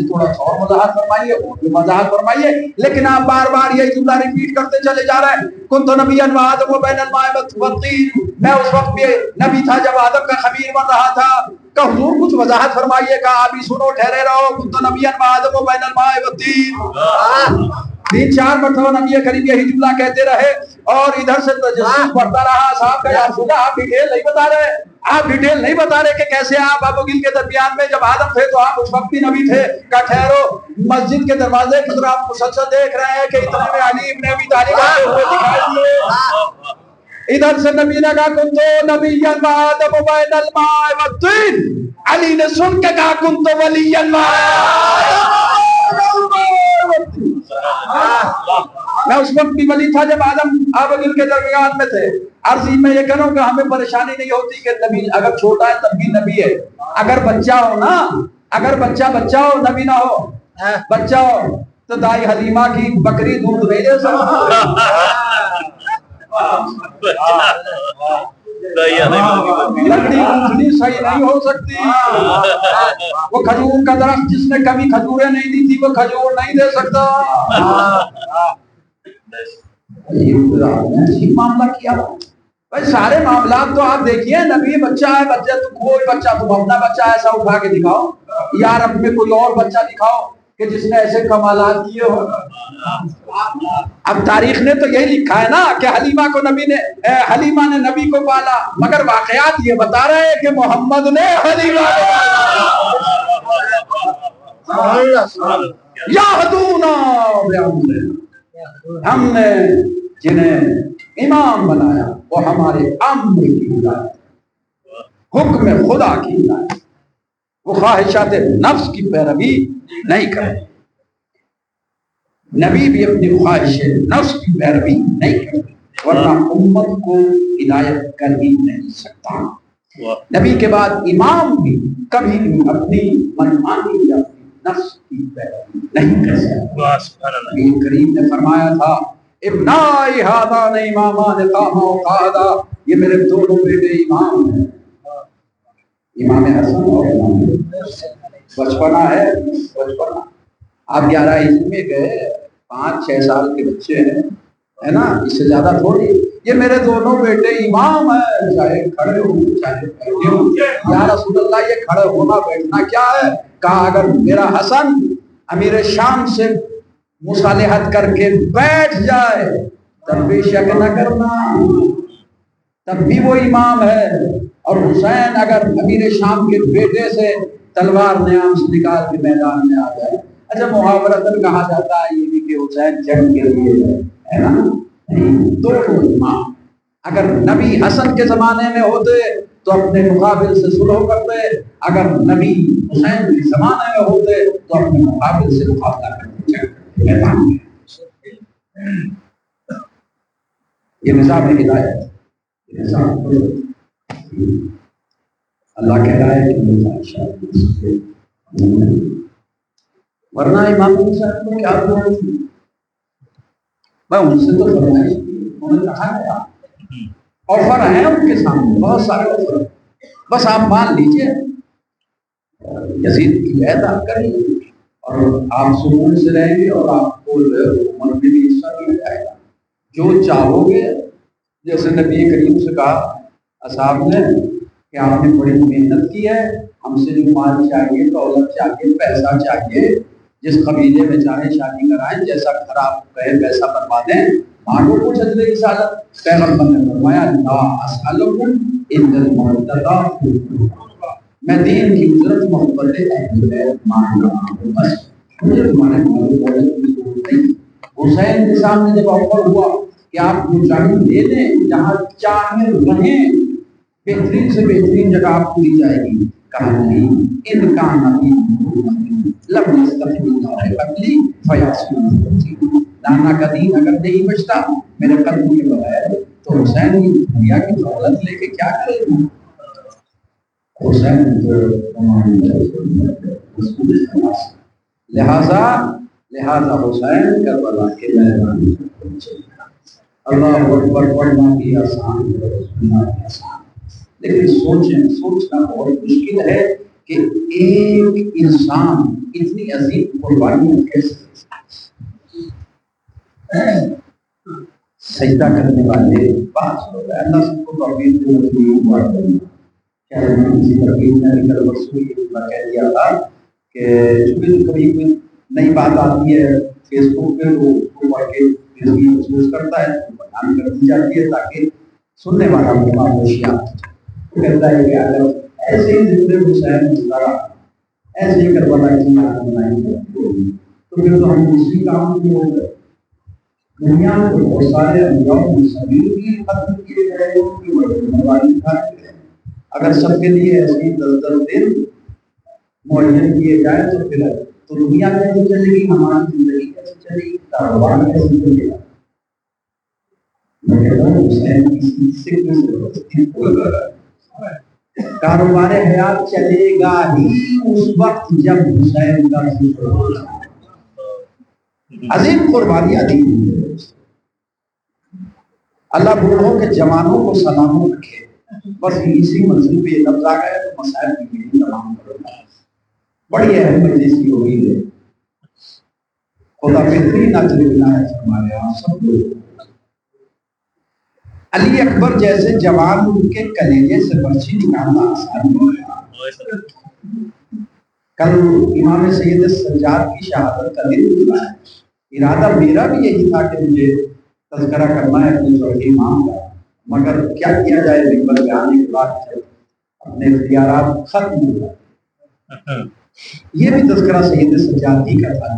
تھوڑا سا اور وضاحت فرمائیے، اور بھی وضاحت فرمائیے۔ لیکن آپ بار بار یہی جملہ ریپیٹ کرتے چلے جا رہے ہیں، کنت نبیا وآدم بین الماء والطین، میں اس وقت بھی نبی تھا جب آدم کا خمیر بن رہا تھا۔ کہ حضور کچھ وضاحت فرمائیے، کہ آپ ہی سنو ٹھہرے رہو، کنت نبیا وآدم بین الماء والطین۔ 3-4 مرتبہ نبی کریم یہی جملہ کہتے رہے، اور ادھر سے تجسس بڑھتا رہا۔ صاحب کا یا رسول اللہ آپ ڈیٹیل نہیں بتا رہے، آپ ڈیٹیل نہیں بتا رہے کہ کیسے آپ آب و گل کے درمیان میں جب آدم تھے تو آپ اس وقت بھی نبی تھے۔ کہ ٹھہرو، مسجد کے دروازے کی طرف آپ مسلسل دیکھ رہے ہیں کہ اتنے میں علی ابن ابی طالب آتے ہوئے دکھائی دیے۔ ادھر سے نبی نے کہا کنتو نبیا وآدم بین الماء والطین، علی نے سن کے کہا کنتو ولیا میں اس وقت بھی ولی تھا جب آدم آب و گل کے درمیان میں تھے۔ عرض میں یہ کہوں کہ ہمیں پریشانی نہیں ہوتی کہ نبی اگر چھوٹا ہے تب بھی نبی ہے، اگر بچہ ہو نا، اگر بچہ ہو نبی نہ ہو، بچہ ہو تو دائی حلیمہ کی بکری دودھ نہیں دے سکتا، لکڑی اونچنی صحیح نہیں ہو سکتی، وہ کھجور کا درخت جس نے کبھی کھجوریں نہیں دی تھی وہ کھجور نہیں دے سکتا۔ معاملہ کیا بھائی، سارے معاملات تو آپ دیکھیے، نبی بچہ ہے، بچہ تو کوئی بچہ، تم اپنا بچہ ایسا اٹھا کے دکھاؤ، یا رب میں کوئی اور بچہ دکھاؤ کہ جس نے ایسے کمالات کیے ہو۔ اب تاریخ نے تو یہی لکھا ہے نا کہ حلیمہ نے نبی کو پالا، مگر واقعات یہ بتا رہے ہیں کہ محمد نے حلیمہ کو پالا۔ یہدونا بامرنا، ہم نے جنہیں امام بنایا وہ ہمارے امر کی ہدایت، حکم خدا کی ہدایت، وہ خواہشات نفس کی پیروی نہیں کرے۔ نبی بھی اپنی خواہش نفس کی پیروی نہیں کرے، ورنہ امت کو ہدایت کر ہی نہیں سکتا۔ نبی کے بعد امام بھی کبھی بھی اپنی منمانی یا نفس کی پیروی نہیں کر سکتا۔ نبی کریم نے فرمایا تھا ابنائی ہذان امامان قاما وقعدا، یہ میرے دونوں بیٹے امام ہیں، امام حسن اور امام بچپنا ہے، بچپنا آپ 11 ہجری میں گئے، 5-6 سال کے بچے ہیں، ہے نا، اس سے زیادہ تھوڑی۔ یہ میرے دونوں بیٹے امام ہیں، چاہے کھڑے ہوں چاہے بیٹھے ہوں۔ یا رسول اللہ یہ کھڑے ہونا بیٹھنا کیا ہے؟ کہا اگر میرا حسن امیر شام سے مصالحت کر کے بیٹھ جائے تب بھی شک نہ کرنا، تب بھی وہ امام ہے، اور حسین اگر امیر شام کے بیٹے سے تلوار نیام سے نکال کے میدان میں آ جائے، اچھا محاورتاً کہا جاتا ہے یہ بھی کہ حسین جنگ کے لیے ہے نا، دونوں امام۔ اگر نبی حسن کے زمانے میں ہوتے تو اپنے مقابل سے صلح کرتے، اگر نبی حسین کے زمانے میں ہوتے تو اپنے مقابل سے مقابلہ کرتے۔ یہ نظام ہدایت، اللہ کہہ رہا ہے کہ ورنہ امام صاحب کو کیا ضرورت تھی؟ میں ان سے تو فرمائش کی، انہوں نے کہا ہے آفر ہیں ان کے سامنے بہت سارے آفر، بس آپ مان لیجئے، یزید کی بیعت آپ کریں اور آپ سکون سے رہیں گے اور آپ کو عمر میں بھی حصہ دیا جائے گا، جو چاہو گے۔ جیسے نبی کریم سے کہا اصحاب نے کہ آپ نے بڑی محنت کی ہے، ہم سے جو مال چاہیے، دولت چاہیے، پیسہ چاہیے، جس قبیلے میں چاہیں شادی کرائیں، جیسا گھر آپ کہیں ویسا بنوا دیں، مانگو کچھ اجر رسالت۔ پیغمبر نے فرمایا لا اسألکم الا المودۃ، میں دین کی اجرت محبت اہل بیت مانگ رہا ہوں، بس مجھے تمہارے مال و دولت کی ضرورت نہیں۔ حسین کے سامنے جب آفر ہوا کہ آپ جو چاہیں دے دیں، جہاں چاہیں رہیں، بہترین سے بہترین جگہ آپ کو دی جائے گی، کہا نہیں، ان کا نبی لم یستقم اللہ قتلی فیاسمن، نانا کا دین اگر نہیں بچتا میرے قتل کے بغیر تو حسین کی دنیا کی دولت لے کے کیا کرے گا؟ حسین لہذا حسین کربلا کے میدان میں اللہ اکبر پڑھنا بھی آسان ہے، سننا بھی آسان، لیکن سوچنا بہت مشکل ہے کہ ایک انسان اتنی عظیم قربانی کیسے سجدہ کرنے والے بات لوگ ہیں۔ اللہ سب کو توفیق دے، مجبور بات کرنا کیا ہے، میں کسی ترکیب میں کل پرسوں یہ کہہ دیا تھا کہ چونکہ کبھی کوئی نئی بات آتی ہے فیس بک پہ تو اس کو پڑھ کے محسوس کرتا ہے، بیان کر دی جاتی ہے تاکہ سننے والا خاموشیات کہتا ہے کہ اگر ایسے ہی زندے حسین گزارا، ایسے ہی کربلا کی یاد بنائی تو پھر تو ہم دوسری کام کی ہو گئے۔ دنیا میں بہت سارے انبیاء مرسلین بھی ختم کیے گئے، ان کی مروائی کھاتے ہیں، اگر سب کے لیے ایسے ہی 10 دن معین کیے جائیں تو پھر تو دنیا کیسے چلے گی، ہماری زندگی کیسے چلے گی، کاروبار کیسے چلے گا؟ میں کہتا ہوں حسین کی سے کاروبار حیات چلے گا ہی اس وقت جب حسین کا ذکر ہوگا۔ عظیم قربانی عظیم، اللہ بوڑھوں کے جوانوں کو سلامت رکھے۔ بس اسی منزل پہ یہ لفظ آ گیا تو مسائل کی میری تمام کرو، بڑی اہم مجلس کی ہوئی ہے، خدا بہترین اجر عنایت فرمائے آپ سب کو۔ علی اکبر جیسے جوان کے کلیجے سے برچھی نکالنا آسان نہیں۔ کل امام سید سجاد کی شہادت کا دن گزرا ہے، ارادہ میرا بھی یہی تھا کہ مجھے تذکرہ کرنا ہے اپنے ذوق امام کا، مگر کیا کیا جائے، نعمت کے آنے کے بعد اپنے اختیارات ختم ہو گئے۔ یہ بھی تذکرہ سید سجاد ہی کا تھا،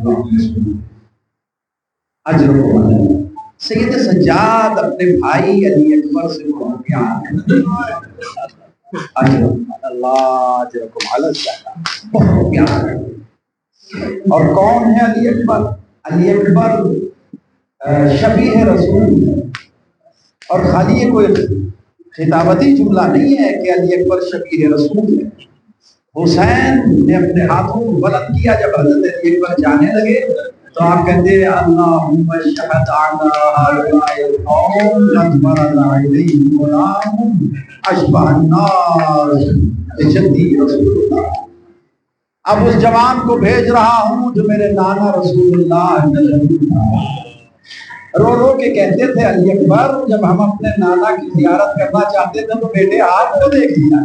اجر کو بدل سید سجاد اپنے بھائی علی اکبر سے اللہ اجرکم علی الصحہ بہت پیار ہے۔ اور کون ہے علی اکبر؟ علی اکبر شبیہ رسول ہے، اور خالی یہ کوئی خطابتی جملہ نہیں ہے کہ علی اکبر شبیہ رسول ہے۔ حسین نے اپنے ہاتھوں کو بلند کیا، جب حضرت علی اکبر جانے لگے تو آپ کہتے ہیں اللہم شہد علی ہؤلاء القوم قد برز الیہم غلام اشبہ الناس بجدی رسول اللہ۔ اب اس جوان کو بھیج رہا ہوں جو میرے نانا رسول اللہ رو رو کے کہتے تھے علی اکبر، جب ہم اپنے نانا کی زیارت کرنا چاہتے تھے تو بیٹے آپ کو دیکھ لیا،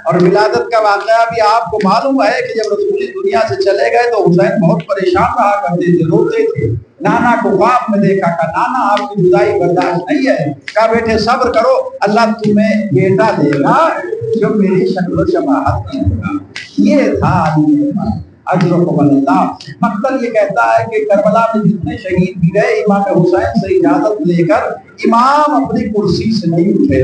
اور ولادت کا واقعہ بھی آپ کو معلوم ہے کہ جب رسول دنیا سے چلے گئے تو حسین بہت پریشان رہا کرتے تھے، روتے تھے، نانا کو خواب میں دیکھا، کہا نانا آپ کی جدائی برداشت نہیں ہے، کہا بیٹے صبر کرو، اللہ تمہیں بیٹا دے گا جو میری شکل و شباہت کی ہوگا۔ یہ تھا اجرکم اللہ۔ مقتل یہ کہتا ہے کہ کربلا میں جتنے شہید بھی گئے، امام حسین سے اجازت لے کر امام اپنی کرسی سے نہیں اٹھے،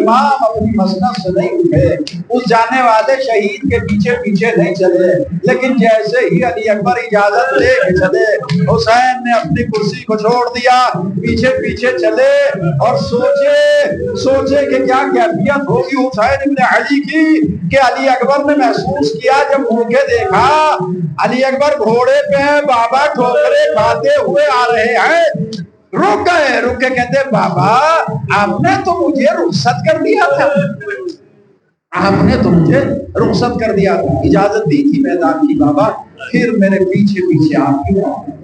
امام اپنی مسند سے نہیں اٹھے، اس جانے والے شہید کے پیچھے پیچھے نہیں چلے، لیکن جیسے ہی علی اکبر اجازت لے کے چلے، حسین نے اپنی کرسی کو چھوڑ دیا، پیچھے پیچھے چلے اور سوچے کہ کیا کیفیت ہوگی حسین ابن علی کی، کہ علی اکبر نے محسوس کیا جب منہ کے دیکھا علی اکبر گھوڑے پہ ہیں، بابا ٹھوکرے کھاتے ہوئے آ رہے ہیں، رک گئے، رک کے کہتے بابا آپ نے تو مجھے رخصت کر دیا تھا، آپ نے تو مجھے رخصت کر دیا تھا، اجازت دی تھی میدان کی بابا، پھر میرے پیچھے پیچھے آپ کیوں آ گئے؟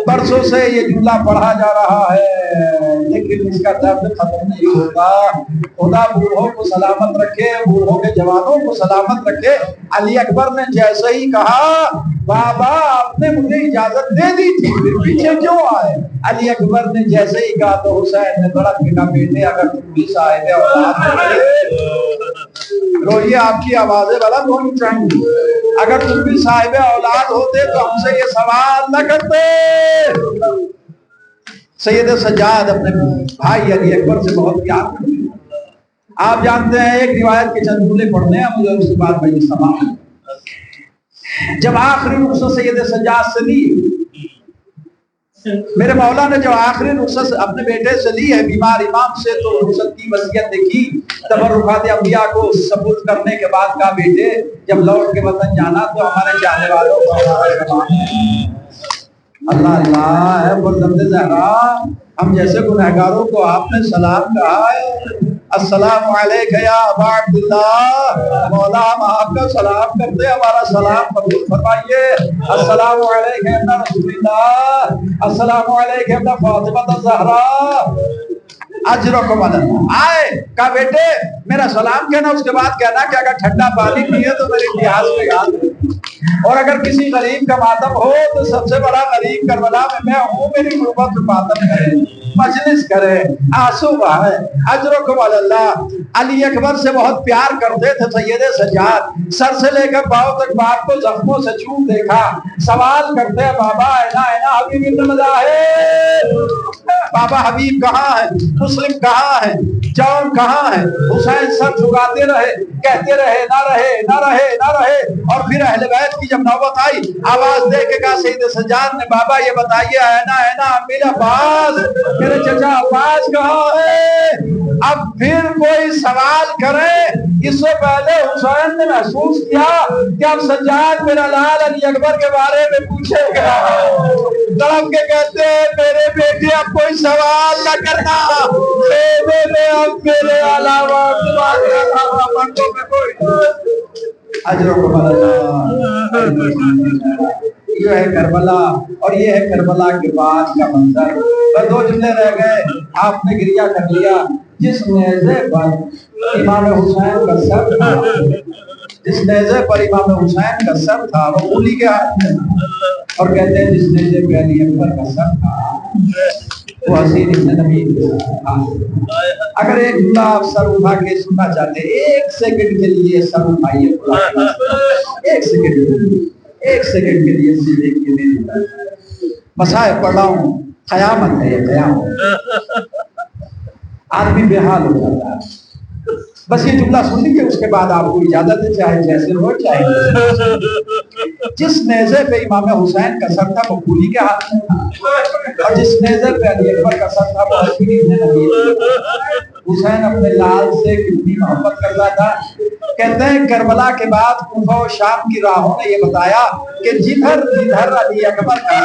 برسوں سے یہ جملہ پڑھا جا رہا ہے لیکن اس کا درد ختم نہیں ہوتا۔ خدا بوڑھوں کو سلامت رکھے، بوڑھوں کے جوانوں کو سلامت رکھے۔ علی اکبر نے جیسے ہی کہا بابا آپ نے مجھے اجازت دے دی تھی، پھر پیچھے کیوں آئے؟ علی اکبر نے جیسے ہی کہا تو حسین نے تڑپ کے کہا بیٹے اگر تم بھی صاحب اولاد روئیے، آپ کی آوازیں بلند ہونی چاہیے، اگر تم بھی صاحب اولاد ہوتے تو ہم سے یہ سوال نہ کرتے۔ سید سجاد اپنے بھائی علی اکبر سے بہت پیار کرتے ہیں۔ آپ جانتے ہیں ایک روایت کے چند جملے پڑھنے ہیں مجھے، اس کے بعد میں یہ سماعت۔ جب آخری رخصت سید سجاد سے لی، میرے مولا نے جب آخری رخصت اپنے بیٹے سے لی ہے بیمار امام سے، تو رخصت کی وصیت دیکھی، تبرکات انبیاء کو سپرد کرنے کے بعد کہا بیٹے جب لوٹ کے وطن جانا تو ہمارے چاہنے والوں کو ہمارا سلام ہے۔ اللہ اللہ ہے فرزند زہرا، ہم جیسے گنہگاروں کو آپ نے سلام کہا ہے، السلام علیکہ یا ابا عبداللہ، مولا ہم آپ کا سلام کرتے، ہمارا سلام قبول فرمائیے، السلام علیکہ ابن رسول اللہ، السلام علیکہ ابن فاطمہ الزہرا، اجرکم اللہ۔ آئے کہا بیٹے میرا سلام کہنا، اس کے بعد کہنا کہ اگر ٹھنڈا پانی پیے تو میرے اتحاد میں یاد رکھیں، اور اگر کسی غریب کا ماتم ہو تو سب سے بڑا غریب کربلا میں ہوں، میری غربت میں ماتم کرے، مجلس کرے، آنسو بہائے، اجرکم اللہ۔ علی اکبر سے بہت پیار کرتے تھے سید سجاد، سر سے لے کر پاؤں تک باپ کو زخموں سے چوم دیکھا، سوال کرتے بابا اینا اینا حبیب ابن مظاہر، بابا حبیب کہاں ہے، مسلم کہاں ہے، جون کہاں ہے؟ حسین سر جھکاتے رہے، کہتے رہے نہ رہے نہ رہے نہ رہے، اور پھر اہل بیت کی جب نوبت آئی آواز دے کے کہا سید سجاد نے بابا یہ بتائیے اینا اینا امیل عباس، میرے چچا عباس کہاں ہے؟ اب پھر کوئی سوال کرے، اس سے پہلے حسین نے محسوس کیا کہ اب سجاد میرا لال علی اکبر کے بارے میں پوچھے گا، تڑپ کے کہتے ہیں میرے بیٹے اب کوئی سوال نہ کرنا، اب میرے علاوہ تمہارے علاوہ مردوں میں کوئی اجرکم اللہ۔ یہ ہے کربلا، اور یہ ہے کربلا کے بعد کا منظر۔ بس دو جملے رہ گئے، آپ نے گریہ کر لیا۔ جس نیزے پر امام حسین کا سر تھا، جس نیزے پر امام حسین کا سر تھا وہ اولی کے ہاتھ میں، اور کہتے ہیں جس نیزے پہ علی اکبر کا سر تھا وہ حسین ابن نبی تھا۔ اگر ایک جملہ آپ سر اٹھا کے سننا چاہتے ہیں، ایک سیکنڈ کے لیے سر اٹھائیے، ایک سیکنڈ کے لیے، ایک سیکنڈ کے لیے سیدھے کے لیے مسائل پڑھ رہا ہوں، قیامت ہے یہ قیامت، آدمی بے حال ہو جاتا ہے۔ بس یہ جملہ سن لیجیے، اس کے بعد آپ کو اجازت ہے، چاہے جیسے ہو چاہے۔ جس نیزے پہ امام حسین کا سر تھا وہ کولی کے ہاتھ میں تھا، اور جس نیزے پہ علی اکبر کا سر تھا وہ حسین ابن نبی تھا۔ حسین اپنے لال سے کتنی محبت کرتا تھا، کہتے ہیں کربلا کے بعد کوفہ و شام کی راہوں نے یہ بتایا کہ جدھر جدھر علی اکبر کا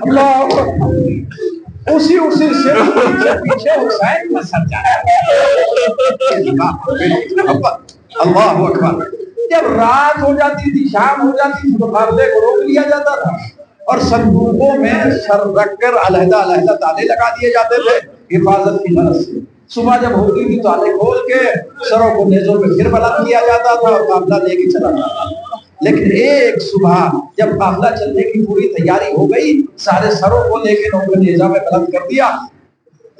اللہ اسی سے پیچھے حسین کا سر جاتا ہے۔ اللہ اکبر۔ جب رات ہو جاتی تھی، شام ہو جاتی تھی تو قافلے کو روک لیا جاتا تھا اور صندوقوں میں سر رکھ کر علیحدہ علیحدہ تالے لگا دیے جاتے تھے حفاظت کی غرض سے۔ صبح جب ہوتی تھی تالے کھول کے سروں کو نیزوں پہ پھر بلند کیا جاتا تھا اور قافلہ لے کے چلا جاتا تھا۔ لیکن ایک صبح جب قافلہ چلنے کی پوری تیاری ہو گئی، سارے سروں کو لے کے نوکر نیزہ میں بلند کر دیا،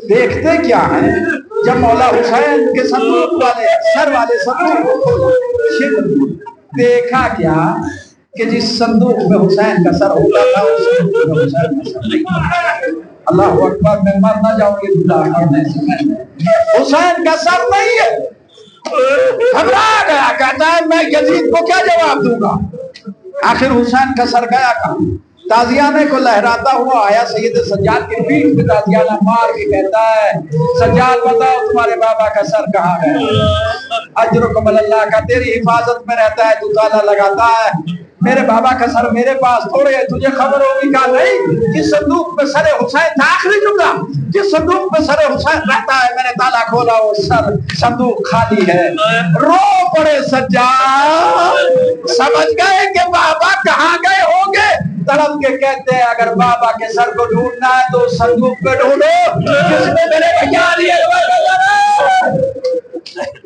دیکھتے کیا ہیں جب مولا حسین کے صندوق والے سر والے صندوق کو دیکھا کیا کہ جس صندوق میں حسین کا سر ہوتا تھا اس صندوق میں حسین کا سر نہیں تھا۔ اللہ اکبر، میں مر نہ جاؤں گی دعا کرنے سے، حسین کا سر نہیں ہے۔ گھبرا گیا، کہتا ہے میں یزید کو کیا جواب دوں گا؟ آخر حسین کا سر گیا کہاں؟ تازیانے کو لہراتا ہوا آیا سید سجاد کی پیٹھ پہ تازیانہ مار کے کہتا ہے سجاد بتاؤ تمہارے بابا کا سر کہاں گیا؟ اجرکم اللہ کا تیری حفاظت میں رہتا ہے تو تالا لگاتا ہے، میرے بابا کا سر میرے پاس تھوڑے ہے، تجھے خبر ہوگی کہا نہیں، جس صندوق پہ سر حسین تھا آخری جملہ، جس صندوق پہ سر حسین رہتا ہے میں نے تالا کھولا وہ سر صندوق خالی ہے۔ رو پڑے سجاد، سمجھ گئے کہ بابا کہاں گئے ہوں گے، تڑپ کے کہتے ہیں اگر بابا کے سر کو ڈھونڈنا ہے تو صندوق پہ ڈھونڈو جس میں میرے بھیا لیے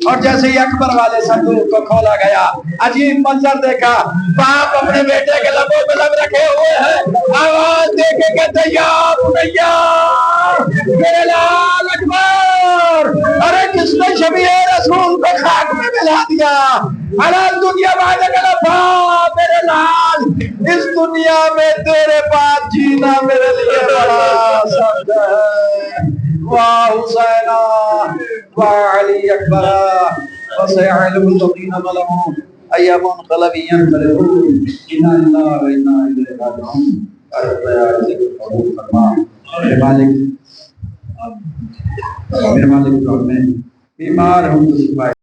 اور جیسے ہی اکبر والے صندوق کو کھولا گیا عجیب منظر دیکھا، باپ اپنے بیٹے کے لبوں پہ لب رکھے ہوئے ہیں، آواز دے کے کہتے یا بنیا میرے لال اکبر، ارے کس نے شبیہ رسول کو خاک میں ملا دیا، حلال دنیا والے کا باپ میرے لال، اس دنیا میں تیرے پاس جینا میرے لیے بڑا سخت ہے۔ واہ حسینہ واہ علی اکبر وسيعلم الذين ظلموا أي منقلب ينقلبون إنا لله وإنا إليه راجعون۔ میرے مالک جو ہمیں بیمار ہوں تو شفا